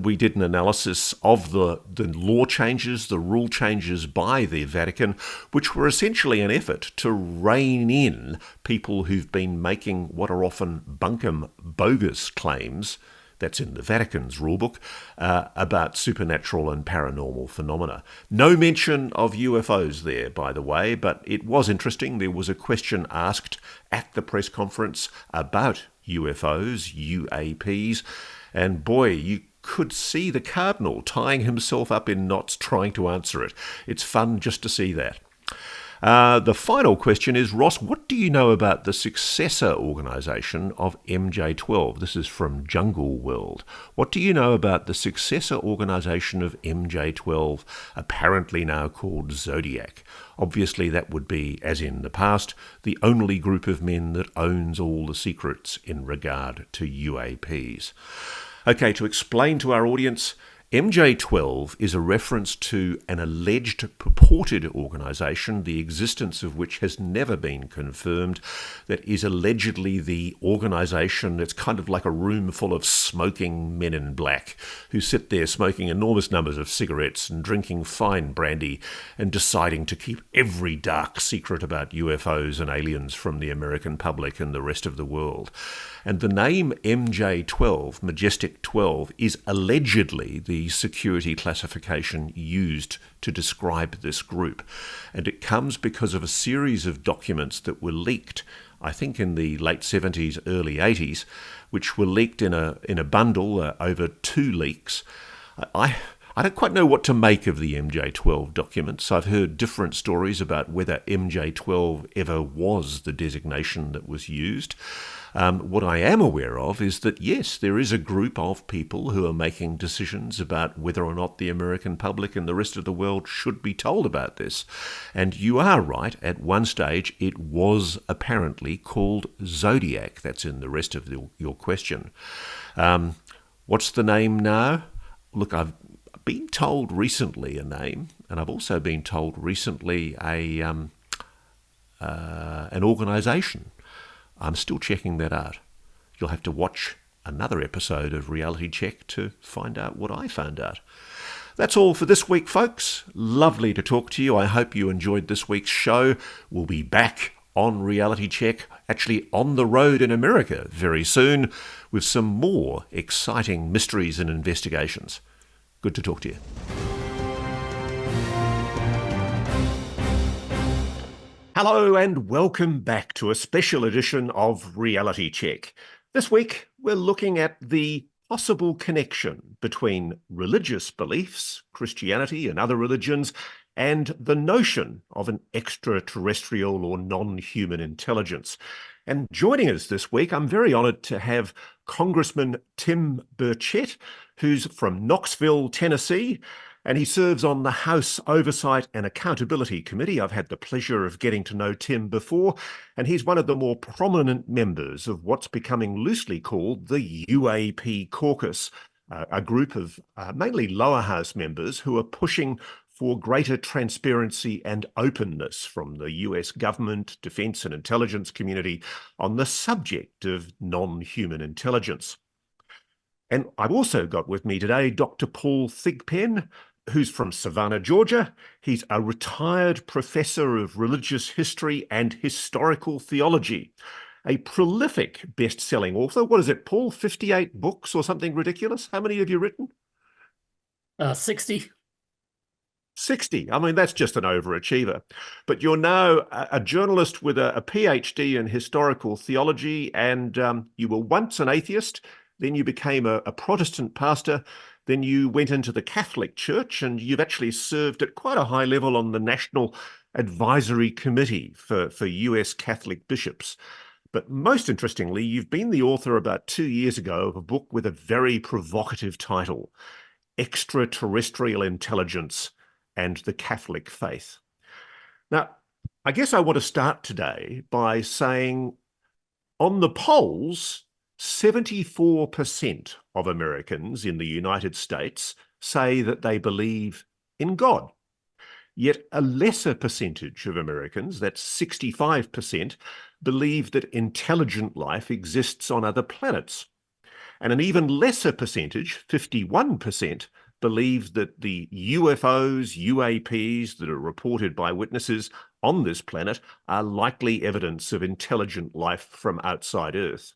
We did an analysis of the law changes, the rule changes by the Vatican, which were essentially an effort to rein in people who've been making what are often bunkum, bogus claims, that's in the Vatican's rulebook, about supernatural and paranormal phenomena. No mention of UFOs there, by the way, but it was interesting. There was a question asked at the press conference about UFOs, UAPs, and boy, you could see the Cardinal tying himself up in knots trying to answer it. It's fun just to see that. The final question is, Ross, what do you know about the successor organisation of MJ12? This is from Jungle World. What do you know about the successor organisation of MJ12, apparently now called Zodiac? Obviously, that would be, as in the past, the only group of men that owns all the secrets in regard to UAPs. Okay, to explain to our audience, MJ12 is a reference to an alleged purported organisation, the existence of which has never been confirmed, that is allegedly the organisation that's kind of like a room full of smoking men in black who sit there smoking enormous numbers of cigarettes and drinking fine brandy and deciding to keep every dark secret about UFOs and aliens from the American public and the rest of the world. And the name MJ12, Majestic 12, is allegedly the security classification used to describe this group. And it comes because of a series of documents that were leaked, I think in the late 70s, early 80s, which were leaked in a bundle over 2 leaks. I don't quite know what to make of the MJ12 documents. I've heard different stories about whether MJ12 ever was the designation that was used. What I am aware of is that, yes, there is a group of people who are making decisions about whether or not the American public and the rest of the world should be told about this. And you are right, at one stage it was apparently called Zodiac. That's in the rest of your question. What's the name now? Look, I've been told recently a name, and I've also been told recently an organisation. I'm still checking that out. You'll have to watch another episode of Reality Check to find out what I found out. That's all for this week, folks. Lovely to talk to you. I hope you enjoyed this week's show. We'll be back on Reality Check, actually on the road in America very soon, with some more exciting mysteries and investigations. Good to talk to you. Hello and welcome back to a special edition of Reality Check. This week, we're looking at the possible connection between religious beliefs, Christianity and other religions, and the notion of an extraterrestrial or non-human intelligence. And joining us this week, I'm very honoured to have Congressman Tim Burchett, who's from Knoxville, Tennessee, and he serves on the House Oversight and Accountability Committee. I've had the pleasure of getting to know Tim before, and he's one of the more prominent members of what's becoming loosely called the UAP caucus, a group of mainly lower house members who are pushing for greater transparency and openness from the US government, defence and intelligence community on the subject of non-human intelligence. And I've also got with me today Dr. Paul Thigpen, who's from Savannah, Georgia. He's a retired professor of religious history and historical theology, a prolific best-selling author. What is it, Paul? 58 books or something ridiculous? How many have you written? 60. 60. I mean, that's just an overachiever. But you're now a journalist with a PhD in historical theology, and you were once an atheist. Then you became a Protestant pastor. Then you went into the Catholic Church, and you've actually served at quite a high level on the National Advisory Committee for US Catholic bishops. But most interestingly, you've been the author about 2 years ago of a book with a very provocative title, Extraterrestrial Intelligence and the Catholic Faith. Now, I guess I want to start today by saying on the polls, 74% of Americans in the United States say that they believe in God. Yet a lesser percentage of Americans, that's 65%, believe that intelligent life exists on other planets. And an even lesser percentage, 51%, believe that the UFOs, UAPs that are reported by witnesses on this planet are likely evidence of intelligent life from outside Earth.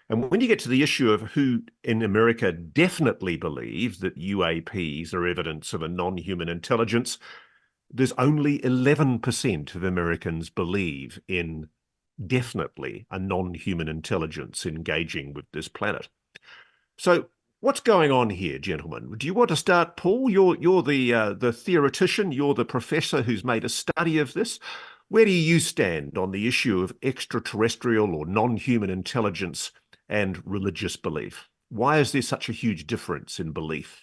And when you get to the issue of who in America definitely believe that UAPs are evidence of a non-human intelligence, there's only 11% of Americans believe in definitely a non-human intelligence engaging with this planet. So what's going on here, gentlemen? Do you want to start, Paul? You're the theoretician, you're the professor who's made a study of this. Where do you stand on the issue of extraterrestrial or non-human intelligence and religious belief? Why is there such a huge difference in belief?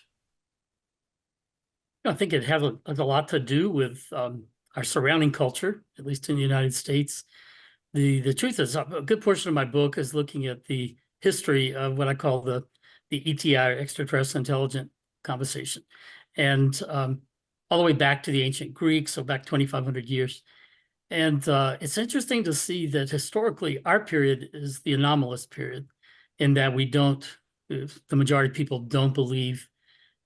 I think it has a lot to do with our surrounding culture, at least in the United States. The truth is, a good portion of my book is looking at the history of what I call the ETI, or extraterrestrial intelligent conversation, and all the way back to the ancient Greeks, so back 2,500 years. And it's interesting to see that historically, our period is the anomalous period, in that the majority of people don't believe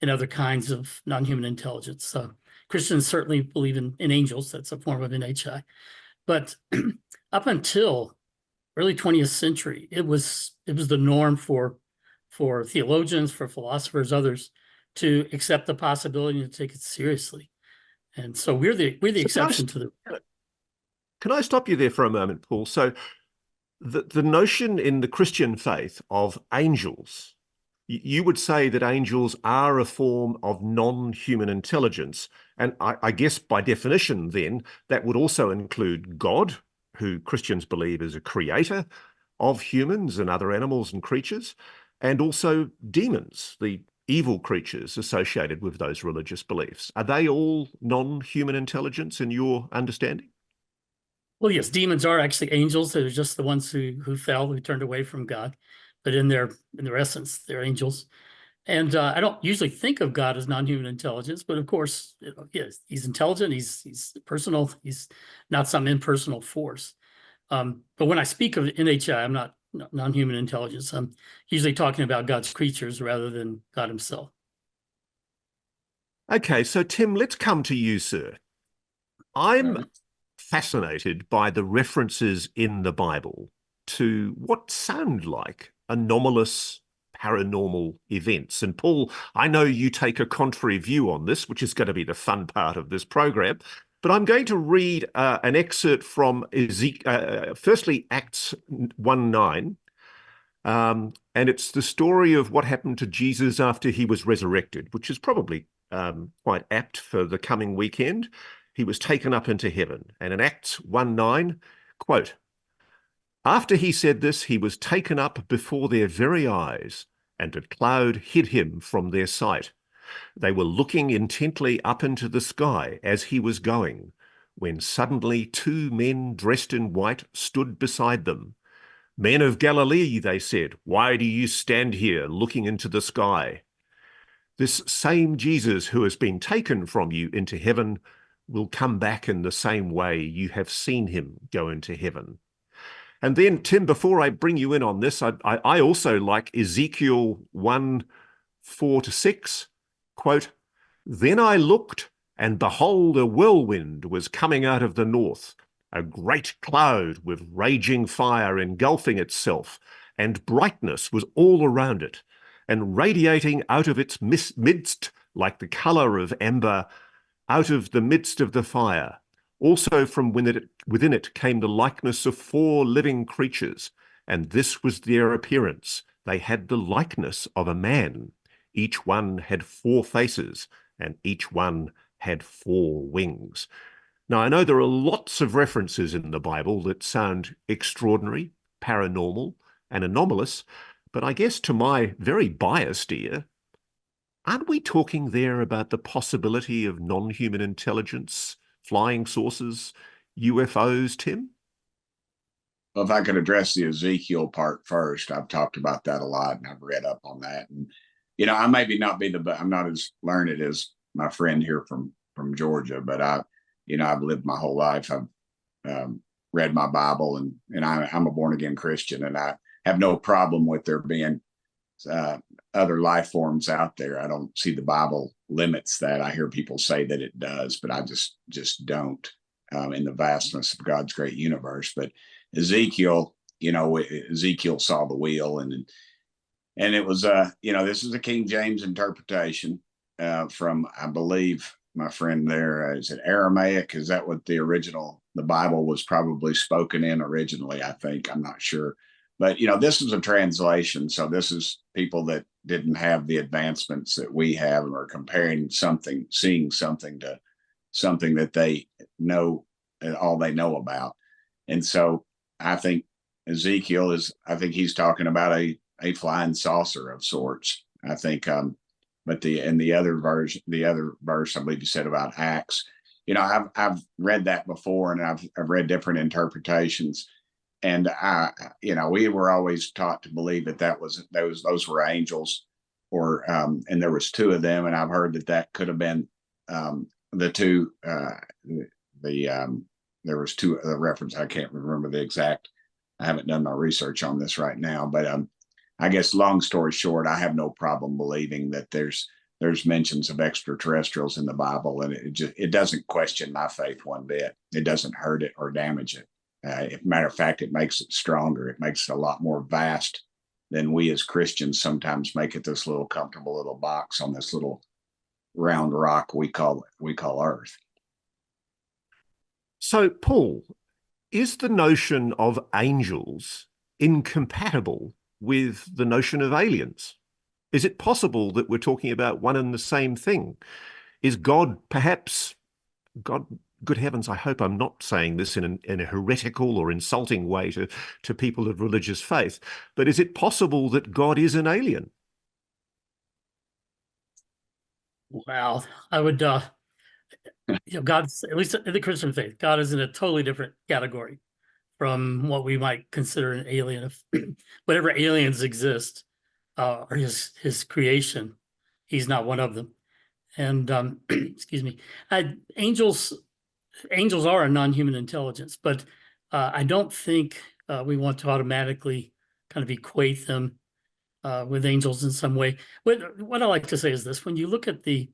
in other kinds of non-human intelligence. So Christians certainly believe in angels. That's a form of NHI. But up until early 20th century, it was the norm for theologians, for philosophers, others to accept the possibility and to take it seriously. And so we're the exception to the. Can I stop you there for a moment, Paul? So the notion in the Christian faith of angels, you would say that angels are a form of non-human intelligence. And I guess by definition, then, that would also include God, who Christians believe is a creator of humans and other animals and creatures, and also demons, the evil creatures associated with those religious beliefs. Are they all non-human intelligence in your understanding? Well, yes, demons are actually angels. They're just the ones who fell, who turned away from God. But in their essence, they're angels. And I don't usually think of God as non-human intelligence, but of course, yes, he's intelligent. He's personal. He's not some impersonal force. But when I speak of NHI, I'm not non-human intelligence. I'm usually talking about God's creatures rather than God himself. Okay, so Tim, let's come to you, sir. I'm fascinated by the references in the Bible to what sound like anomalous paranormal events. And Paul, I know you take a contrary view on this, which is going to be the fun part of this program. But I'm going to read an excerpt from Ezekiel, firstly Acts 1:9, and it's the story of what happened to Jesus after he was resurrected, which is probably quite apt for the coming weekend. He was taken up into heaven. And in Acts 1:9, quote, "After he said this, he was taken up before their very eyes, and a cloud hid him from their sight. They were looking intently up into the sky as he was going, when suddenly two men dressed in white stood beside them. 'Men of Galilee,' they said, 'why do you stand here looking into the sky? This same Jesus who has been taken from you into heaven will come back in the same way you have seen him go into heaven.'" And then, Tim, before I bring you in on this, I also like Ezekiel 1:4-6, quote, "Then I looked, and behold, a whirlwind was coming out of the north, a great cloud with raging fire engulfing itself, and brightness was all around it, and radiating out of its midst like the color of amber, out of the midst of the fire. Also from within it came the likeness of 4 living creatures, and this was their appearance. They had the likeness of a man. Each one had 4 faces, and each one had 4 wings." Now, I know there are lots of references in the Bible that sound extraordinary, paranormal, and anomalous, but I guess to my very biased ear, aren't we talking there about the possibility of non-human intelligence, flying saucers, UFOs, Tim? Well, if I could address the Ezekiel part first, I've talked about that a lot and I've read up on that. And, I maybe not be I'm not as learned as my friend here from Georgia, but I've lived my whole life. I've read my Bible and I'm a born again Christian, and I have no problem with there being other life forms out there. I don't see the Bible limits that. I hear people say that it does, but I just don't in the vastness of God's great universe. But Ezekiel, Ezekiel saw the wheel, and it was this is a King James interpretation from, I believe, my friend there, is it Aramaic? Is that what the Bible was probably spoken in originally? I think, I'm not sure. But, this is a translation. So this is people that didn't have the advancements that we have, and are comparing seeing something to something that they know, all they know about. And so I think Ezekiel I think he's talking about a flying saucer of sorts. I think, but the other verse, I believe you said about Acts, I've read that before, and I've read different interpretations. And we were always taught to believe that those were angels, or and there was 2 of them, and I've heard that could have been the 2. There was 2 reference. I can't remember the exact. I haven't done my research on this right now, but I guess long story short, I have no problem believing that there's mentions of extraterrestrials in the Bible, and it doesn't question my faith one bit. It doesn't hurt it or damage it. Matter of fact, it makes it stronger. It makes it a lot more vast than we as Christians sometimes make it this little comfortable little box on this little round rock we call Earth. So, Paul, is the notion of angels incompatible with the notion of aliens? Is it possible that we're talking about one and the same thing? Is God perhaps, good heavens, I hope I'm not saying this in a heretical or insulting way to people of religious faith, but is it possible that God is an alien? Wow. I would, God's, at least in the Christian faith, God is in a totally different category from what we might consider an alien. Whatever aliens exist are his creation. He's not one of them. And excuse me, angels are a non-human intelligence, but I don't think we want to automatically kind of equate them with angels in some way. What I like to say is this: when you look at the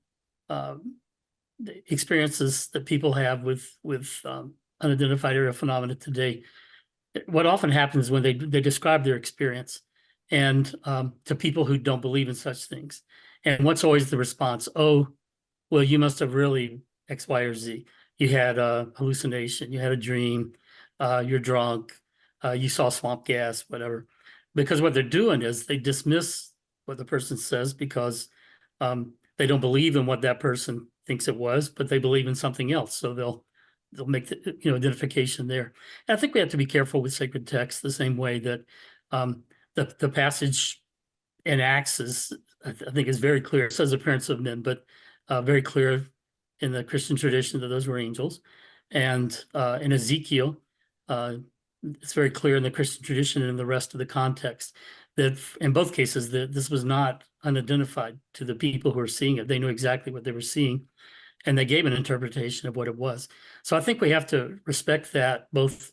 experiences that people have with unidentified aerial phenomena today, what often happens when they describe their experience and to people who don't believe in such things, and what's always the response? Oh, well, you must have really X, Y, or Z. You must have really you had a hallucination, you had a dream, you're drunk, you saw swamp gas, whatever. Because what they're doing is they dismiss what the person says because they don't believe in what that person thinks it was, but they believe in something else. So they'll make the identification there. And I think we have to be careful with sacred text the same way that the passage in Acts is, I think, is very clear. It says appearance of men, but very clear in the Christian tradition that those were angels. And in Ezekiel, it's very clear in the Christian tradition and in the rest of the context that in both cases that this was not unidentified to the people who were seeing it. They knew exactly what they were seeing, and they gave an interpretation of what it was. So I think we have to respect that, both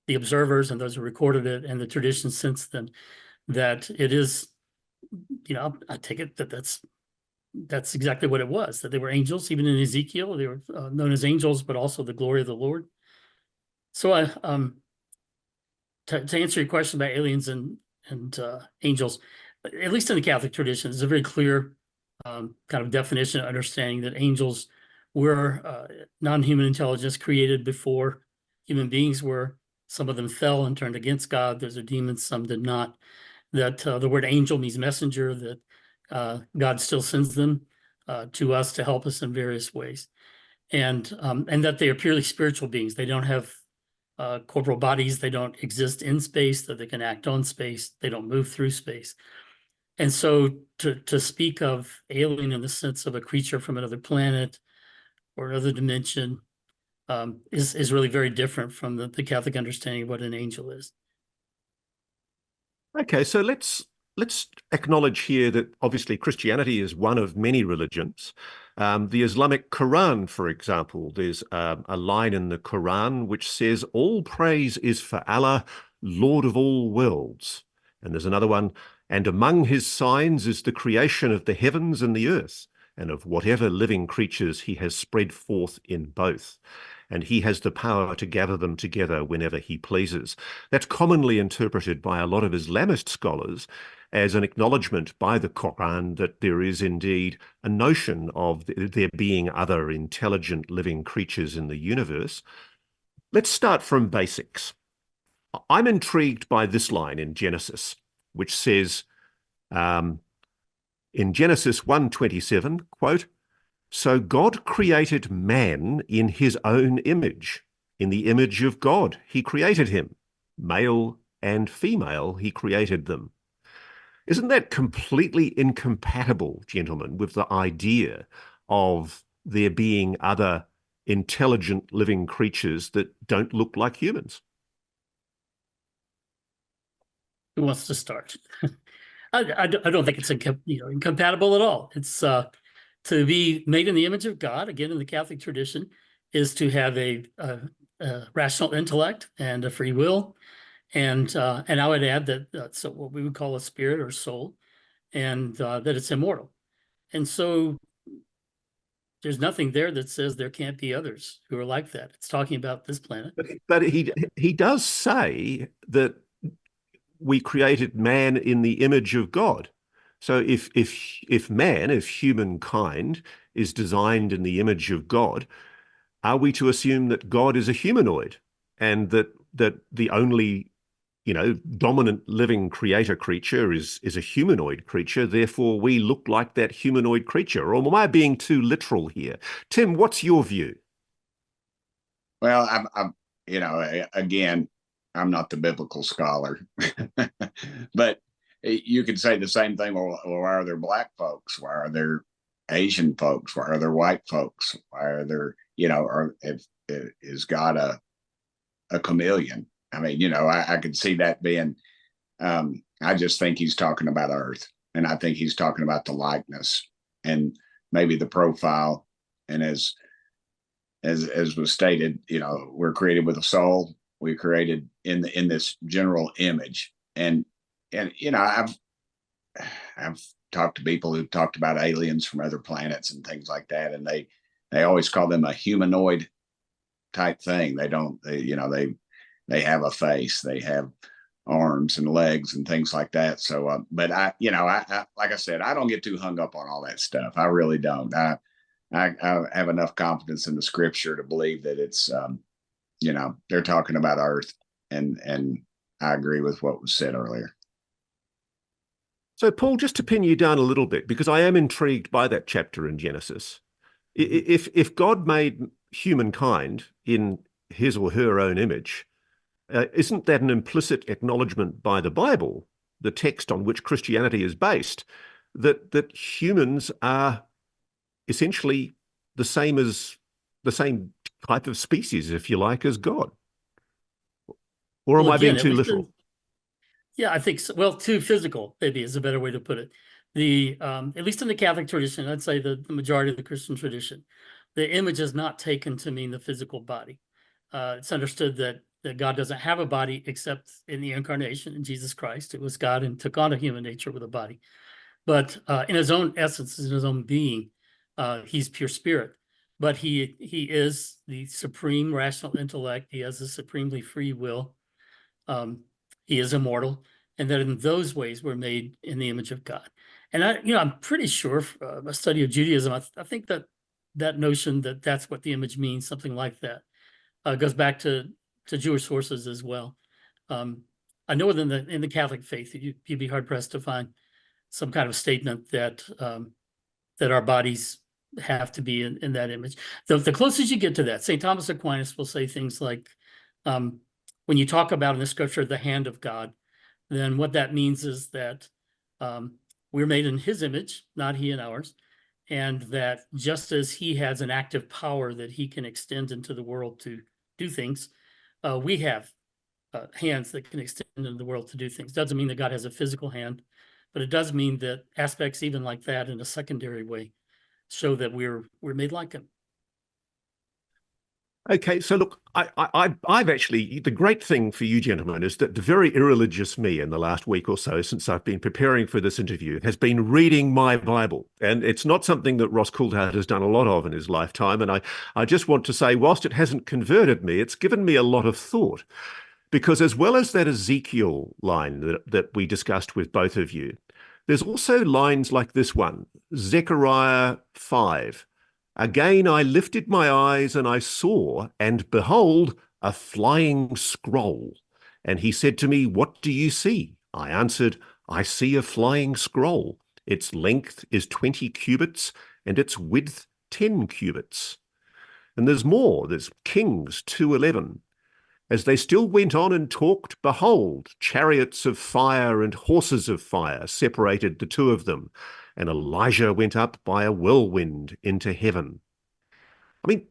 the observers and those who recorded it and the tradition since then, that it is, I take it that that's exactly what it was, that they were angels. Even in Ezekiel, they were known as angels, but also the glory of the Lord. So to answer your question about aliens and angels, at least in the Catholic tradition, there's a very clear kind of definition, understanding that angels were non-human intelligence created before human beings were. Some of them fell and turned against God. Those are demons, some did not. That the word angel means messenger, that God still sends them to us to help us in various ways. And that they are purely spiritual beings. They don't have corporal bodies. They don't exist in space, that they can act on space. They don't move through space. And so to speak of alien in the sense of a creature from another planet or another dimension is really very different from the Catholic understanding of what an angel is. Okay, so let's acknowledge here that obviously Christianity is one of many religions. The Islamic Quran, for example, there's a line in the Quran which says, "All praise is for Allah, Lord of all worlds." And there's another one, "And among his signs is the creation of the heavens and the earth, and of whatever living creatures he has spread forth in both. And he has the power to gather them together whenever he pleases." That's commonly interpreted by a lot of Islamist scholars as an acknowledgement by the Quran that there is indeed a notion of there being other intelligent living creatures in the universe. Let's start from basics. I'm intrigued by this line in Genesis, which says, in Genesis 1:27, quote, "So God created man in his own image. In the image of God, he created him. Male and female, he created them." Isn't that completely incompatible, gentlemen, with the idea of there being other intelligent living creatures that don't look like humans? Who wants to start? I don't think it's incompatible at all. It's to be made in the image of God, again, in the Catholic tradition, is to have a rational intellect and a free will. And I would add that that's what we would call a spirit or soul, and that it's immortal. And so there's nothing there that says there can't be others who are like that. It's talking about this planet. But he does say that we created man in the image of God. So if humankind is designed in the image of God, are we to assume that God is a humanoid and that the only dominant living creator creature is a humanoid creature, therefore we look like that humanoid creature? Or am I being too literal here? Tim, what's your view? Well, I'm again, I'm not the biblical scholar, but you could say the same thing. Well, why are there black folks? Why are there Asian folks? Why are there white folks? Why are there, is God a chameleon? I mean, I could see that being, I just think he's talking about Earth, and I think he's talking about the likeness and maybe the profile. And as was stated, we're created with a soul. We're created in this general image. And I've talked to people who've talked about aliens from other planets and things like that, and they always call them a humanoid type thing. They have a face, they have arms and legs and things like that. So, but I like I said, I don't get too hung up on all that stuff. I really don't. I have enough confidence in the scripture to believe that it's, they're talking about Earth, and I agree with what was said earlier. So, Paul, just to pin you down a little bit, because I am intrigued by that chapter in Genesis. If God made humankind in his or her own image, isn't that an implicit acknowledgement by the Bible, the text on which Christianity is based, that humans are essentially the same type of species, if you like, as God? Or am I being too literal? Yeah, I think so. Well, too physical, maybe is a better way to put it. At least in the Catholic tradition, I'd say the majority of the Christian tradition, the image is not taken to mean the physical body. It's understood that God doesn't have a body except in the incarnation in Jesus Christ. It was God and took on a human nature with a body. But in his own essence, in his own being, he's pure spirit. But he is the supreme rational intellect. He has a supremely free will. He is immortal, and that in those ways we're made in the image of God. And I'm pretty sure a study of Judaism, I think that notion that that's what the image means, something like that, goes back to Jewish sources as well. I know in the Catholic faith, you'd be hard pressed to find some kind of statement that that our bodies have to be in that image. The closest you get to that, St. Thomas Aquinas will say things like, when you talk about in the scripture the hand of God, then what that means is that we're made in his image, not he in ours, and that just as he has an active power that he can extend into the world to do things, we have hands that can extend into the world to do things. Doesn't mean that God has a physical hand, but it does mean that aspects even like that in a secondary way show that we're made like him. Okay, so look, I've actually, the great thing for you gentlemen is that the very irreligious me in the last week or so, since I've been preparing for this interview, has been reading my Bible. And it's not something that Ross Coulthard has done a lot of in his lifetime. And I just want to say, whilst it hasn't converted me, it's given me a lot of thought. Because as well as that Ezekiel line that we discussed with both of you, there's also lines like this one, Zechariah 5. Again, I lifted my eyes and I saw, and behold, a flying scroll. And he said to me, what do you see? I answered, I see a flying scroll. Its length is 20 cubits and its width 10 cubits. And there's more. There's Kings 2:11. As they still went on and talked, behold, chariots of fire and horses of fire separated the two of them, and Elijah went up by a whirlwind into heaven. I mean,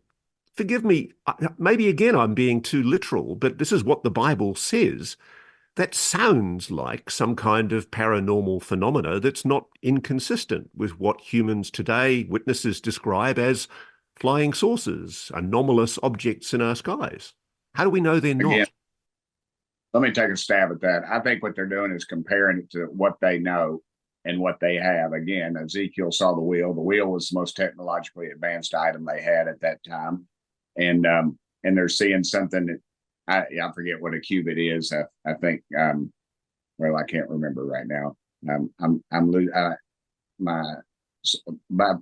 forgive me, maybe again I'm being too literal, but this is what the Bible says. That sounds like some kind of paranormal phenomena that's not inconsistent with what humans today, witnesses, describe as flying saucers, anomalous objects in our skies. How do we know they're not? Again, let me take a stab at that. I think what they're doing is comparing it to what they know and what they have. Again, Ezekiel saw the wheel. The wheel was the most technologically advanced item they had at that time, and they're seeing something that I forget what a cubit is. I think well, I can't remember right now. My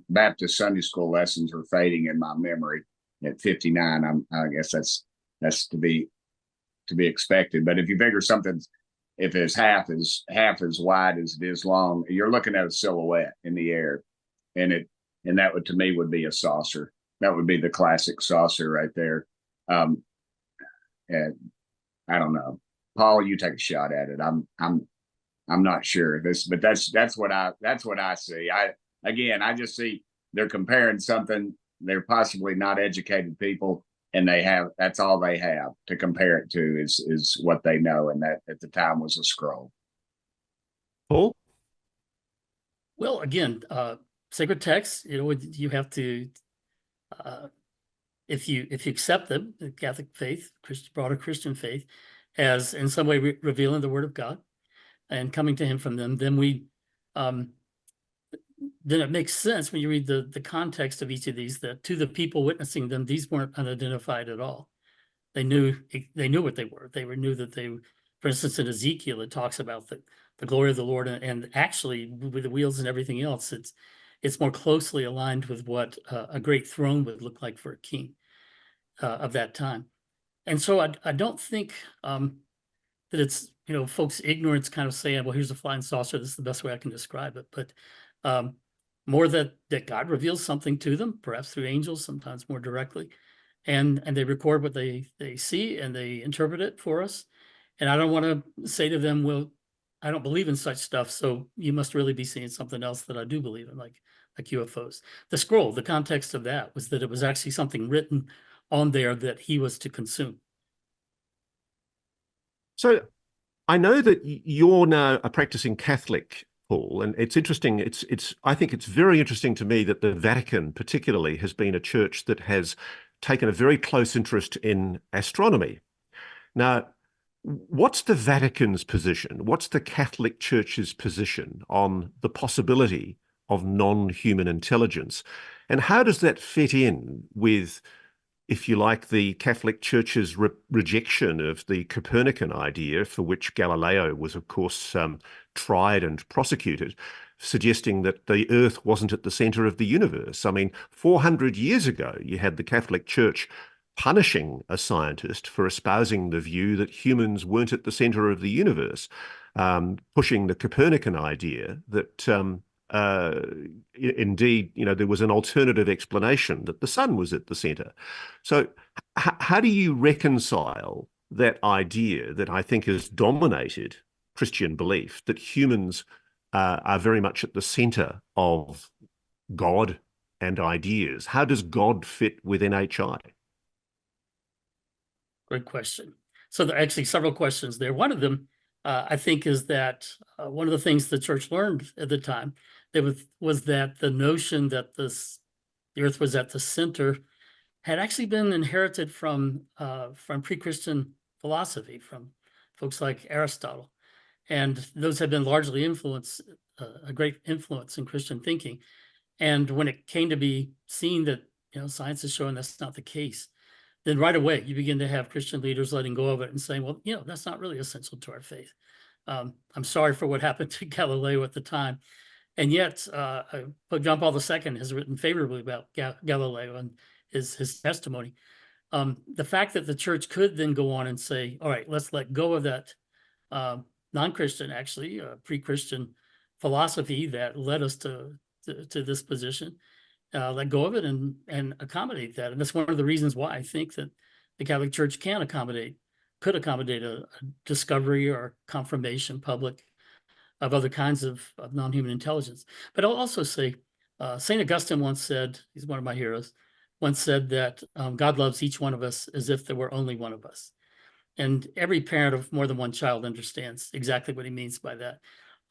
Baptist Sunday school lessons are fading in my memory at 59. I guess that's to be expected. But if you figure something, if it's half as wide as it is long, you're looking at a silhouette in the air, and that would, to me, would be a saucer. That would be the classic saucer right there. And I don't know, Paul, you take a shot at it. I'm not sure this, but that's what I see. I just see they're comparing something. They're possibly not educated people, and that's all they have to compare it to is what they know, and that at the time was a scroll. Paul? Well, again, sacred texts, you have to, if you accept them, the Catholic faith, broader Christian faith, as in some way revealing the Word of God and coming to Him from them, then then it makes sense when you read the context of each of these, that to the people witnessing them, these weren't unidentified at all. They knew what they were. They knew that for instance, in Ezekiel, it talks about the glory of the Lord, and actually with the wheels and everything else, it's more closely aligned with what a great throne would look like for a king of that time. And so I don't think that it's, folks' ignorance kind of saying, well, here's a flying saucer. This is the best way I can describe it. But more that God reveals something to them, perhaps through angels, sometimes more directly. And they record what they see and they interpret it for us. And I don't want to say to them, well, I don't believe in such stuff, so you must really be seeing something else that I do believe in, like UFOs. The scroll, the context of that was that it was actually something written on there that he was to consume. So I know that you're now a practicing Catholic, Paul, and it's interesting. I think it's very interesting to me that the Vatican particularly has been a church that has taken a very close interest in astronomy. Now, what's the Vatican's position? What's the Catholic Church's position on the possibility of non-human intelligence? And how does that fit in with, if you like, the Catholic Church's rejection of the Copernican idea, for which Galileo was, of course, tried and prosecuted, suggesting that the Earth wasn't at the center of the universe? I mean, 400 years ago, you had the Catholic Church punishing a scientist for espousing the view that humans weren't at the center of the universe, pushing the Copernican idea that indeed, there was an alternative explanation that the sun was at the center. So how do you reconcile that idea that I think has dominated Christian belief, that humans are very much at the center of God and ideas? How does God fit with NHI? Great question. So there are actually several questions there. One of them, I think, is that one of the things the church learned at the time was that the notion that the Earth was at the center had actually been inherited from pre-Christian philosophy, from folks like Aristotle, and those have been largely a great influence in Christian thinking. And when it came to be seen that science is showing that's not the case, then right away you begin to have Christian leaders letting go of it and saying, well, that's not really essential to our faith. I'm sorry for what happened to Galileo at the time. And yet, Pope John Paul II has written favorably about Galileo and his testimony. The fact that the church could then go on and say, all right, let's let go of that non-Christian, actually, pre-Christian philosophy that led us to this position, let go of it and accommodate that. And that's one of the reasons why I think that the Catholic Church could accommodate a discovery or confirmation public of other kinds of non-human intelligence. But I'll also say, St. Augustine once said, he's one of my heroes, once said that God loves each one of us as if there were only one of us. And every parent of more than one child understands exactly what he means by that.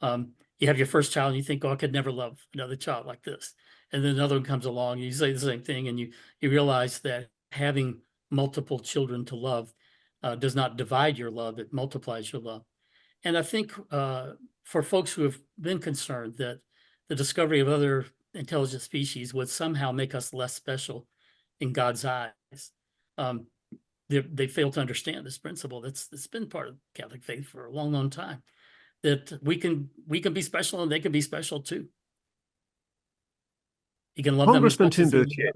You have your first child and you think, oh, I could never love another child like this. And then another one comes along and you say the same thing, and you realize that having multiple children to love does not divide your love, it multiplies your love. And I think for folks who have been concerned that the discovery of other intelligent species would somehow make us less special in God's eyes, they fail to understand this principle that's been part of Catholic faith for a long, long time, that we can be special and they can be special too. You can love Congressman them as much Tim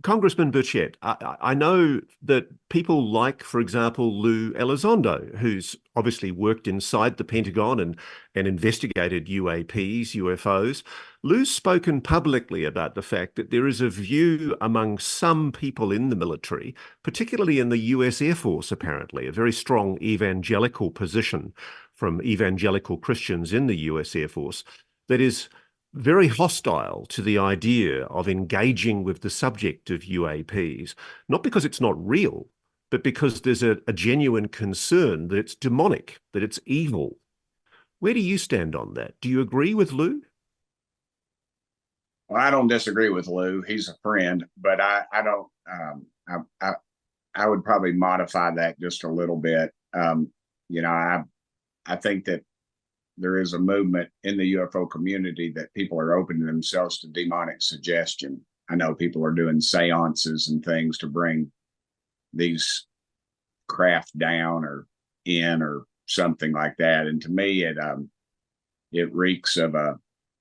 Congressman Burchett, I know that people like, for example, Lou Elizondo, who's obviously worked inside the Pentagon and investigated UAPs, UFOs. Lou's spoken publicly about the fact that there is a view among some people in the military, particularly in the US Air Force, apparently, a very strong evangelical position from evangelical Christians in the US Air Force, that is very hostile to the idea of engaging with the subject of UAPs, not because it's not real, but because there's a genuine concern that it's demonic, that it's evil. Where do you stand on that? Do you agree with Lou? Well, I don't disagree with Lou. He's a friend, but I don't. I would probably modify that just a little bit. I think that there is a movement in the UFO community that people are opening themselves to demonic suggestion. I know people are doing seances and things to bring these craft down or in or something like that. And to me, it reeks of a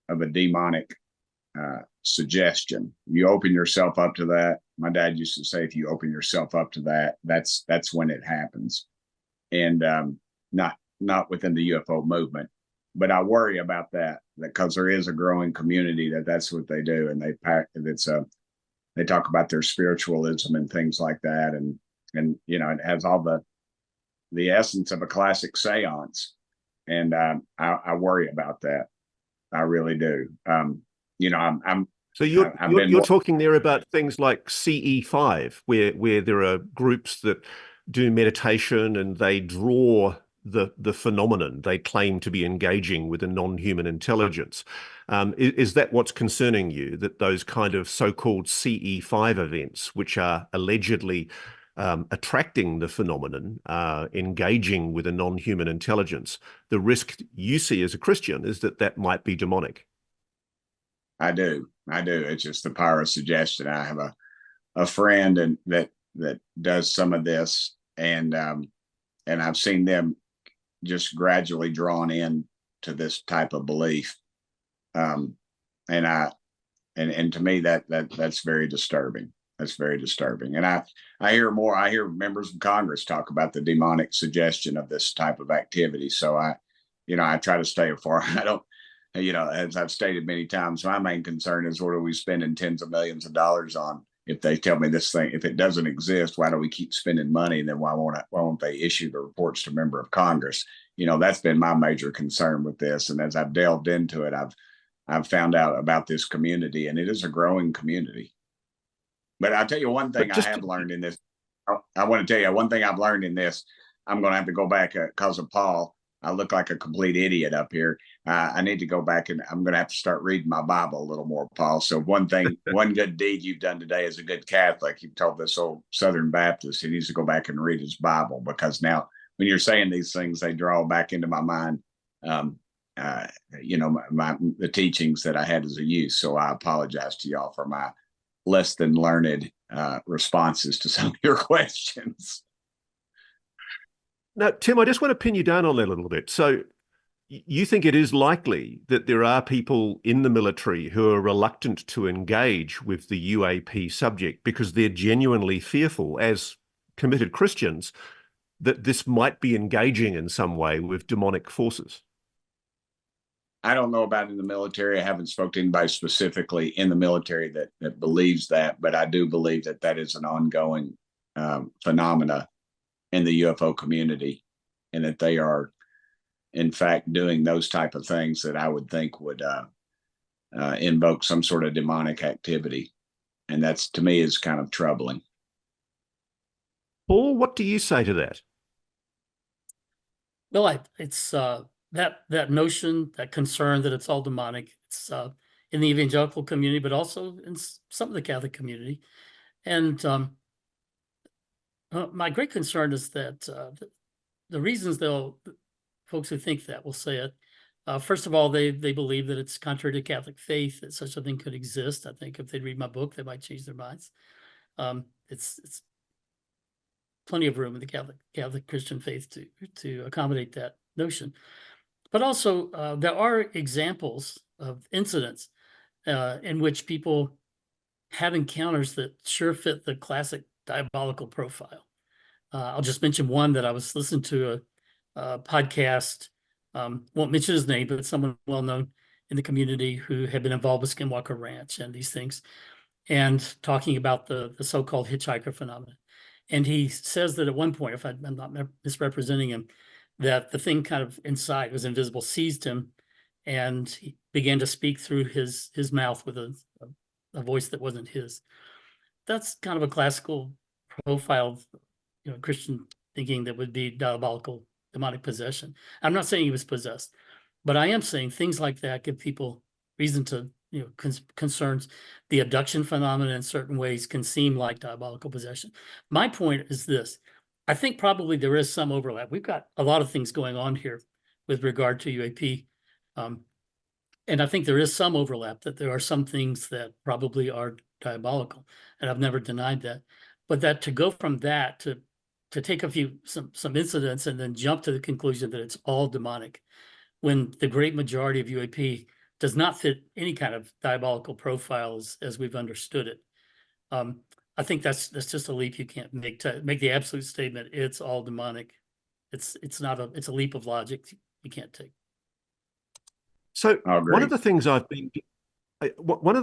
of a demonic suggestion. You open yourself up to that. My dad used to say, if you open yourself up to that, that's when it happens. And not within the UFO movement, but I worry about that because there is a growing community that's what they do, and they talk about their spiritualism and things like that, and it has all the essence of a classic seance, and I worry about that. I really do. So you're talking there about things like CE5, where there are groups that do meditation and they draw the phenomenon they claim to be engaging with a non-human intelligence. Is that what's concerning you, that those kind of so-called CE5 events, which are allegedly attracting the phenomenon, engaging with a non-human intelligence, the risk you see as a Christian is that might be demonic? I do. It's just the power of suggestion. I have a friend that does some of this, and I've seen them just gradually drawn in to this type of belief. And to me that's very disturbing. That's very disturbing. And I hear members of Congress talk about the demonic suggestion of this type of activity. So I try to stay afar. I don't, as I've stated many times, my main concern is what are we spending tens of millions of dollars on? If they tell me this thing, if it doesn't exist, why do we keep spending money? And then why won't they issue the reports to member of Congress? That's been my major concern with this. And as I've delved into it, I've found out about this community, and it is a growing community. But I'll tell you one thing I have learned in this. I want to tell you one thing I've learned in this. I'm going to have to go back because of Paul. I look like a complete idiot up here. I need to go back, and I'm going to have to start reading my Bible a little more, Paul. So one good deed you've done today as a good Catholic, you've told this old Southern Baptist he needs to go back and read his Bible, because now when you're saying these things, they draw back into my mind, the teachings that I had as a youth. So I apologize to y'all for my less than learned responses to some of your questions. Now, Tim, I just want to pin you down on that a little bit. So you think it is likely that there are people in the military who are reluctant to engage with the UAP subject because they're genuinely fearful, as committed Christians, that this might be engaging in some way with demonic forces? I don't know about in the military. I haven't spoken to anybody specifically in the military that believes that, but I do believe that is an ongoing phenomena in the UFO community, and that they are in fact doing those type of things that I would think would invoke some sort of demonic activity. And that's, to me, is kind of troubling. Paul, what do you say to that? Well, it's that notion, that concern that it's all demonic. It's in the evangelical community, but also in some of the Catholic community. And my great concern is that the reasons folks who think that will say it. First of all, they believe that it's contrary to Catholic faith, that such a thing could exist. I think if they'd read my book, they might change their minds. It's plenty of room in the Catholic Christian faith to accommodate that notion. But also, there are examples of incidents in which people have encounters that sure fit the classic diabolical profile. I'll just mention one that I was listening to a podcast, won't mention his name, but someone well-known in the community who had been involved with Skinwalker Ranch and these things, and talking about the so-called hitchhiker phenomenon. And he says that at one point, if I'm not misrepresenting him, that the thing kind of inside was invisible, seized him, and he began to speak through his mouth with a voice that wasn't his. That's kind of a classical profile of Christian thinking that would be diabolical, demonic possession. I'm not saying he was possessed, but I am saying things like that give people reason to, concerns. The abduction phenomenon in certain ways can seem like diabolical possession. My point is this. I think probably there is some overlap. We've got a lot of things going on here with regard to UAP. And I think there is some overlap, that there are some things that probably are diabolical. And I've never denied that. But that to go from that to take some incidents and then jump to the conclusion that it's all demonic, when the great majority of UAP does not fit any kind of diabolical profile as we've understood it. I think that's just a leap you can't make to make the absolute statement it's all demonic. It's a leap of logic you can't take. So I agree. one of the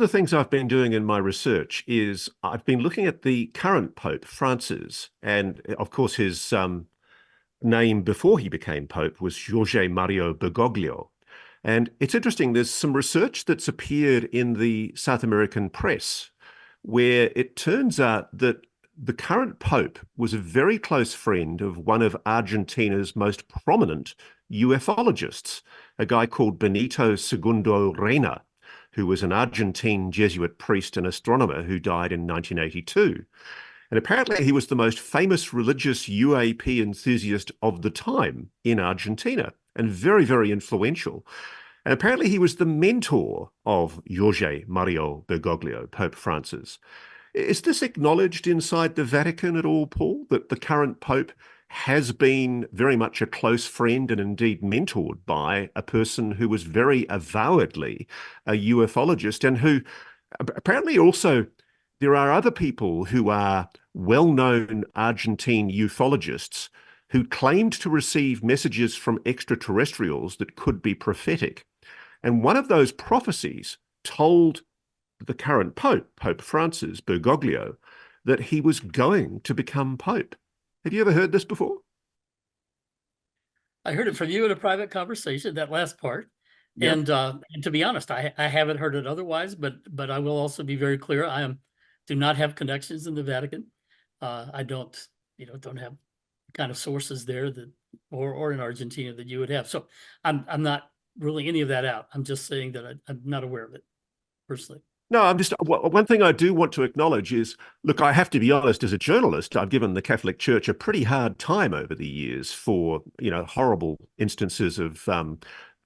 things I've been doing in my research is I've been looking at the current Pope Francis, and of course his name before he became Pope was Jorge Mario Bergoglio. And it's interesting, there's some research that's appeared in the South American press where it turns out that the current Pope was a very close friend of one of Argentina's most prominent ufologists, a guy called Benito Segundo Reina, who was an Argentine Jesuit priest and astronomer who died in 1982. And apparently he was the most famous religious UAP enthusiast of the time in Argentina and very, very influential. And apparently he was the mentor of Jorge Mario Bergoglio, Pope Francis. Is this acknowledged inside the Vatican at all, Paul, that the current Pope has been very much a close friend and indeed mentored by a person who was very avowedly a ufologist and who apparently also there are other people who are well-known Argentine ufologists who claimed to receive messages from extraterrestrials that could be prophetic. And one of those prophecies told the current Pope, Pope Francis Bergoglio, that he was going to become Pope. Have you ever heard this before? I heard it from you in a private conversation, that last part. Yep. And to be honest, I haven't heard it otherwise, but I will also be very clear. Do not have connections in the Vatican. I don't have kind of sources there that or in Argentina that you would have. So I'm not ruling any of that out. I'm just saying that I'm not aware of it personally. No, one thing I do want to acknowledge is, look, I have to be honest, as a journalist, I've given the Catholic Church a pretty hard time over the years for, horrible instances of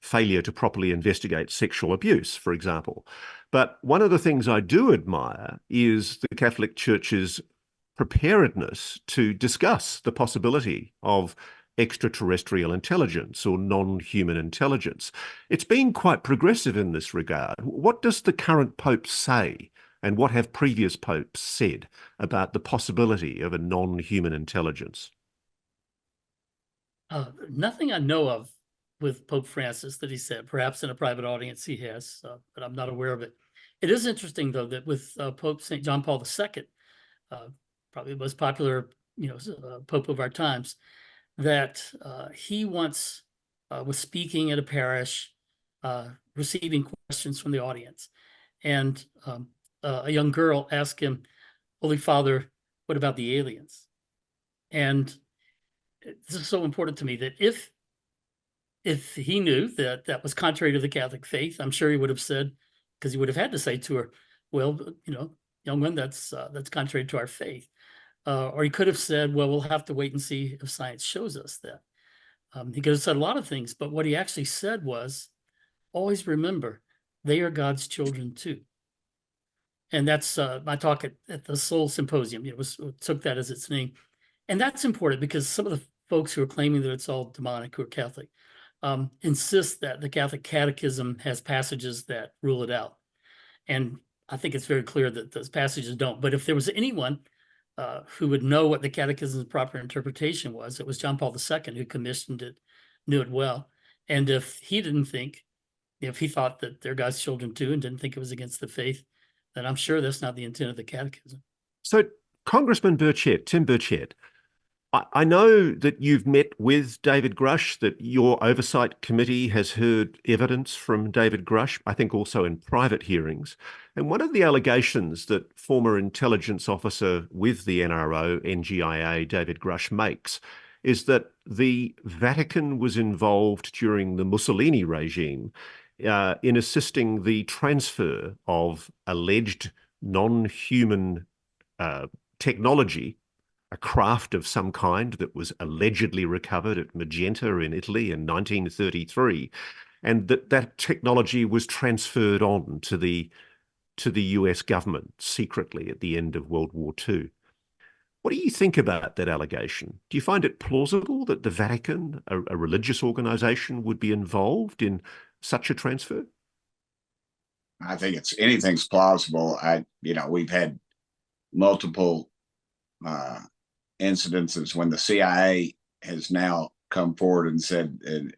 failure to properly investigate sexual abuse, for example. But one of the things I do admire is the Catholic Church's preparedness to discuss the possibility of extraterrestrial intelligence or non-human intelligence. It's been quite progressive in this regard. What does the current Pope say, and what have previous popes said about the possibility of a non-human intelligence? Nothing I know of with Pope Francis that he said. Perhaps in a private audience he has, but I'm not aware of it. It is interesting, though, that with Pope St. John Paul II, probably the most popular, Pope of our times, that he once was speaking at a parish, receiving questions from the audience. And a young girl asked him, "Holy Father, what about the aliens?" And this is so important to me that if he knew that that was contrary to the Catholic faith, I'm sure he would have said, because he would have had to say to her, "Well, young one, that's contrary to our faith." Or he could have said, "Well, we'll have to wait and see if science shows us that." He could have said a lot of things, but what he actually said was, "Always remember, they are God's children too." And that's my talk at the Soul Symposium. It took that as its name. And that's important because some of the folks who are claiming that it's all demonic, who are Catholic, insist that the Catholic Catechism has passages that rule it out. And I think it's very clear that those passages don't. But if there was anyone who would know what the Catechism's proper interpretation was, it was John Paul II who commissioned it, knew it well. And if he thought that they're God's children too and didn't think it was against the faith, then I'm sure that's not the intent of the Catechism. So, Congressman Burchett, Tim Burchett, I know that you've met with David Grush, that your oversight committee has heard evidence from David Grush, I think also in private hearings. And one of the allegations that former intelligence officer with the NRO, NGIA, David Grush makes is that the Vatican was involved during the Mussolini regime in assisting the transfer of alleged non-human technology, a craft of some kind that was allegedly recovered at Magenta in Italy in 1933, and that technology was transferred on to the US government secretly at the end of World War II. What do you think about that allegation? Do you find it plausible that the Vatican, a religious organization, would be involved in such a transfer? I think anything's plausible. We've had multiple incidences when the CIA has now come forward and said, and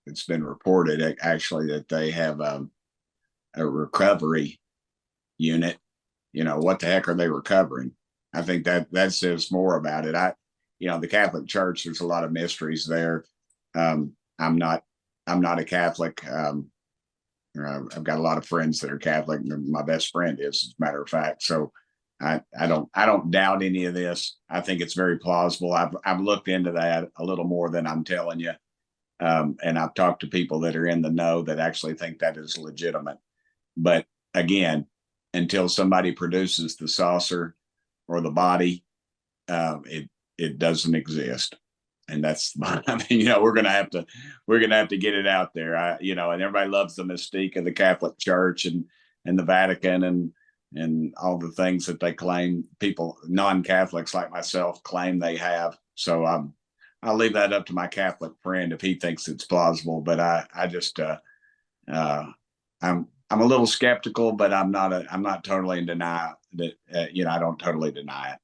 it's been reported actually that they have a recovery unit. What the heck are they recovering? I think that says more about it. The Catholic Church, there's a lot of mysteries there. I'm not a Catholic. I've got a lot of friends that are Catholic. My best friend is, as a matter of fact. So I don't doubt any of this. I think it's very plausible. I've looked into that a little more than I'm telling you, and I've talked to people that are in the know that actually think that is legitimate. But again, until somebody produces the saucer or the body, it doesn't exist. And that's, we're gonna have to get it out there. And everybody loves the mystique of the Catholic Church and the Vatican and all the things that they claim people, non-Catholics like myself, claim they have. So I'll leave that up to my Catholic friend if he thinks it's plausible. But I just I'm a little skeptical, but I'm not totally in denial that I don't totally deny it.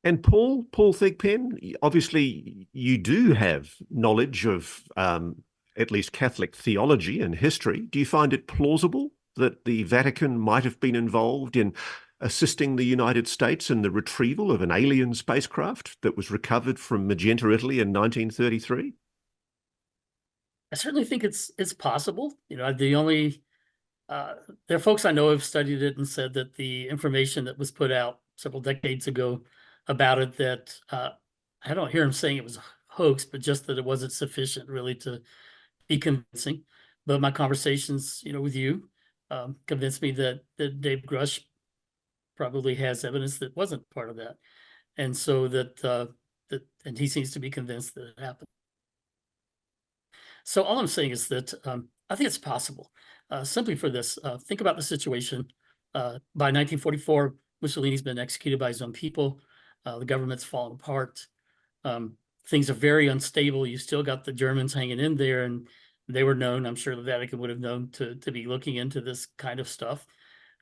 And Paul Thigpen, obviously you do have knowledge of at least Catholic theology and history. Do you find it plausible that the Vatican might have been involved in assisting the United States in the retrieval of an alien spacecraft that was recovered from Magenta, Italy in 1933? I certainly think it's possible. There are folks I know have studied it and said that the information that was put out several decades ago about it, that I don't hear him saying it was a hoax, but just that it wasn't sufficient really to be convincing. But my conversations, with you, convinced me that Dave Grush probably has evidence that wasn't part of that, and so and he seems to be convinced that it happened. So all I'm saying is that I think it's possible. Simply for this, think about the situation. By 1944, Mussolini's been executed by his own people. The government's fallen apart. Things are very unstable. You still got the Germans hanging in there, and they were known, I'm sure the Vatican would have known, to be looking into this kind of stuff.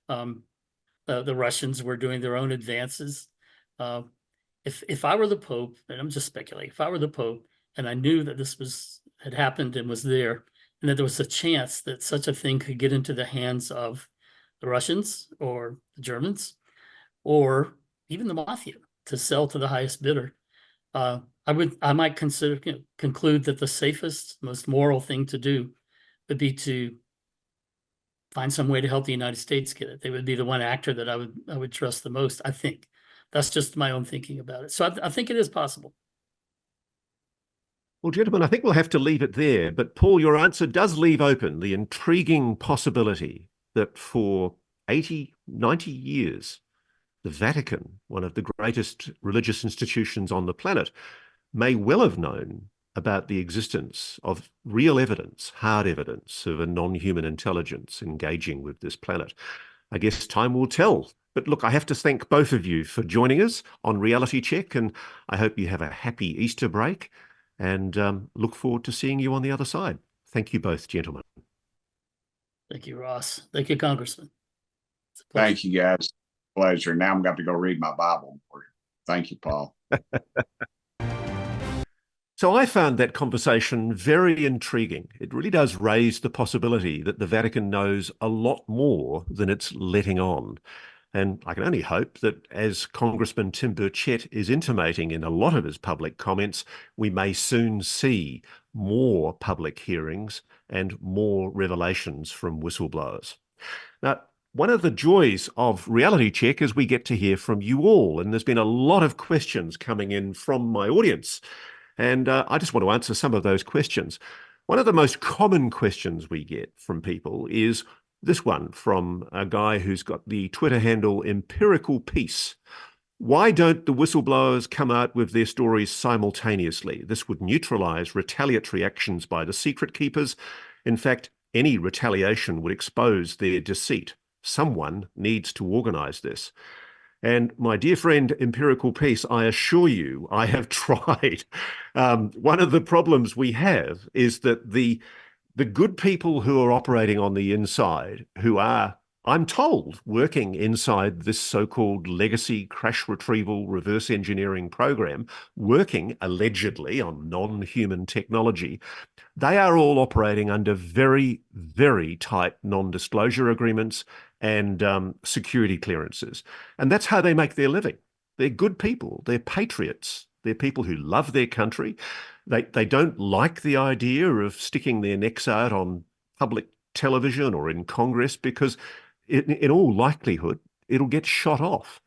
The Russians were doing their own advances. If I were the Pope, and I'm just speculating, if I were the Pope and I knew that this had happened and was there, and that there was a chance that such a thing could get into the hands of the Russians or the Germans or even the mafia to sell to the highest bidder, I might conclude that the safest, most moral thing to do would be to find some way to help the United States get it. They would be the one actor that I would trust the most. I think that's just my own thinking about it. So I think it is possible. Well, gentlemen, I think we'll have to leave it there. But Paul, your answer does leave open the intriguing possibility that for 80, 90 years, the Vatican, one of the greatest religious institutions on the planet, may well have known about the existence of real evidence, hard evidence of a non-human intelligence engaging with this planet. I guess time will tell. But look, I have to thank both of you for joining us on Reality Check, and I hope you have a happy Easter break and look forward to seeing you on the other side. Thank you both, gentlemen. Thank you, Ross. Thank you, Congressman. Thank you, guys. Pleasure. Now I'm going to go read my Bible for you. Thank you, Paul. So I found that conversation very intriguing. It really does raise the possibility that the Vatican knows a lot more than it's letting on. And I can only hope that, as Congressman Tim Burchett is intimating in a lot of his public comments, we may soon see more public hearings and more revelations from whistleblowers. Now, one of the joys of Reality Check is we get to hear from you all, and there's been a lot of questions coming in from my audience, and I just want to answer some of those questions. One of the most common questions we get from people is this one from a guy who's got the Twitter handle Empirical Peace. Why don't the whistleblowers come out with their stories simultaneously? This would neutralize retaliatory actions by the secret keepers. In fact, any retaliation would expose their deceit. Someone needs to organize this. And my dear friend, Empirical Peace, I assure you, I have tried. One of the problems we have is that the The good people who are operating on the inside, who are, I'm told, working inside this so-called legacy crash retrieval reverse engineering program, working allegedly on non-human technology, they are all operating under very, very tight non-disclosure agreements and security clearances. And that's how they make their living. They're good people. They're patriots. They're people who love their country. They don't like the idea of sticking their necks out on public television or in Congress because in all likelihood, it'll get shot off.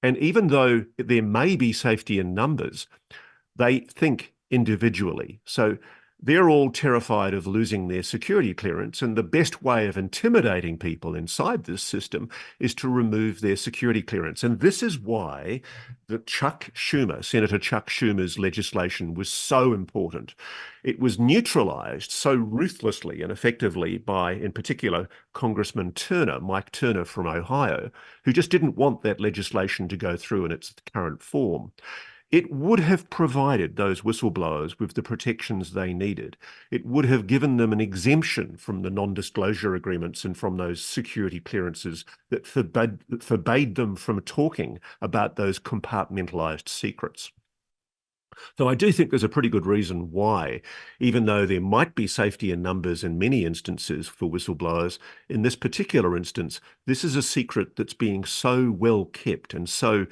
And even though there may be safety in numbers, they think individually. So they're all terrified of losing their security clearance. And the best way of intimidating people inside this system is to remove their security clearance. And this is why Senator Chuck Schumer's legislation was so important. It was neutralized so ruthlessly and effectively by, in particular, Congressman Turner, Mike Turner from Ohio, who just didn't want that legislation to go through in its current form. It would have provided those whistleblowers with the protections they needed. It would have given them an exemption from the non-disclosure agreements and from those security clearances that forbade them from talking about those compartmentalized secrets. So I do think there's a pretty good reason why, even though there might be safety in numbers in many instances for whistleblowers, in this particular instance, this is a secret that's being so well kept and so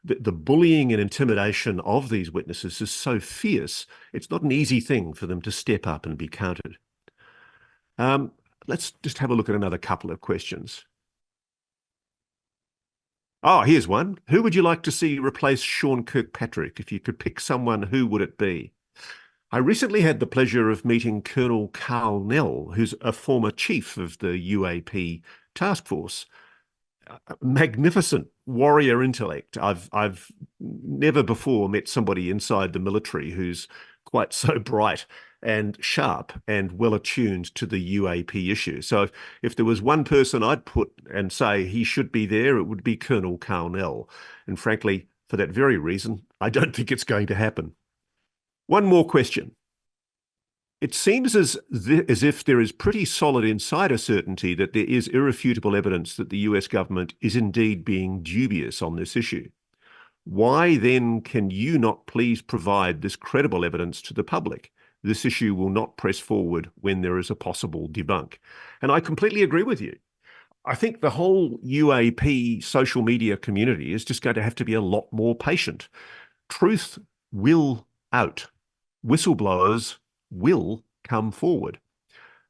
the bullying and intimidation of these witnesses is so fierce, it's not an easy thing for them to step up and be counted. Let's just have a look at another couple of questions. Oh, here's one. Who would you like to see replace Sean Kirkpatrick? If you could pick someone, who would it be? I recently had the pleasure of meeting Colonel Carl Nell, who's a former chief of the UAP task force. Magnificent warrior intellect. I've never before met somebody inside the military who's quite so bright and sharp and well attuned to the UAP issue. So if there was one person I'd put and say he should be there, it would be Colonel Carnell. And frankly, for that very reason, I don't think it's going to happen. One more question. It seems as if there is pretty solid insider certainty that there is irrefutable evidence that the US government is indeed being dubious on this issue. Why then can you not please provide this credible evidence to the public? This issue will not press forward when there is a possible debunk. And I completely agree with you. I think the whole UAP social media community is just going to have to be a lot more patient. Truth will out. Whistleblowers will come forward,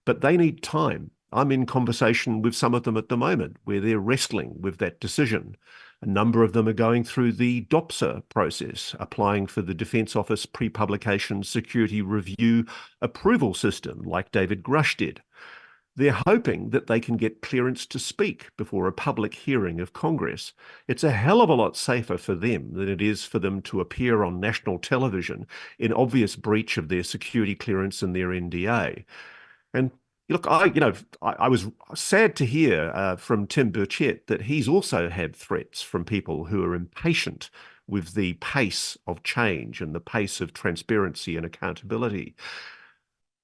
but they need time. I'm in conversation with some of them at the moment where they're wrestling with that decision. A number of them are going through the DOPSA process, applying for the Defence Office Pre-Publication Security Review Approval System, like David Grush did. They're hoping that they can get clearance to speak before a public hearing of Congress. It's a hell of a lot safer for them than it is for them to appear on national television in obvious breach of their security clearance and their NDA. And look, I was sad to hear from Tim Burchett that he's also had threats from people who are impatient with the pace of change and the pace of transparency and accountability.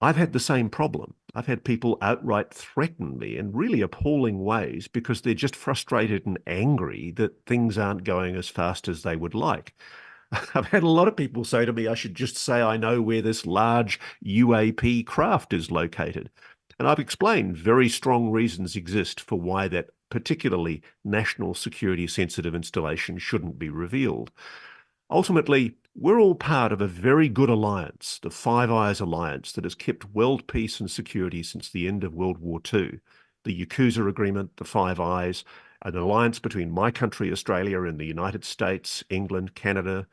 I've had the same problem. I've had people outright threaten me in really appalling ways because they're just frustrated and angry that things aren't going as fast as they would like. I've had a lot of people say to me, I should just say I know where this large UAP craft is located. And I've explained very strong reasons exist for why that particularly national security sensitive installation shouldn't be revealed. Ultimately, we're all part of a very good alliance, the Five Eyes Alliance, that has kept world peace and security since the end of World War II. The Yakuza Agreement, the Five Eyes, an alliance between my country, Australia, and the United States, England, Canada,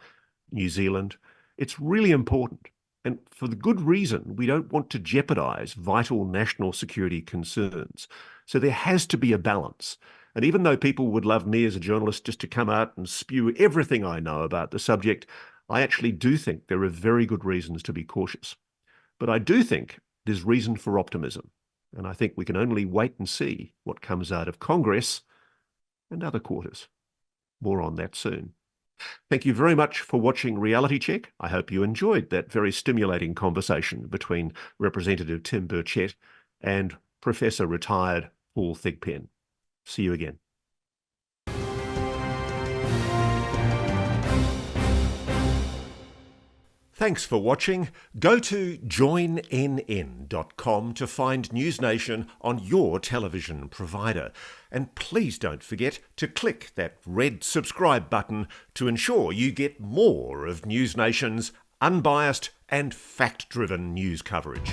New Zealand. It's really important. And for the good reason, we don't want to jeopardize vital national security concerns. So there has to be a balance. And even though people would love me as a journalist just to come out and spew everything I know about the subject, I actually do think there are very good reasons to be cautious. But I do think there's reason for optimism. And I think we can only wait and see what comes out of Congress and other quarters. More on that soon. Thank you very much for watching Reality Check. I hope you enjoyed that very stimulating conversation between Representative Tim Burchett and Professor retired Paul Thigpen. See you again. Thanks for watching. Go to joinnn.com to find NewsNation on your television provider. And please don't forget to click that red subscribe button to ensure you get more of NewsNation's unbiased and fact-driven news coverage.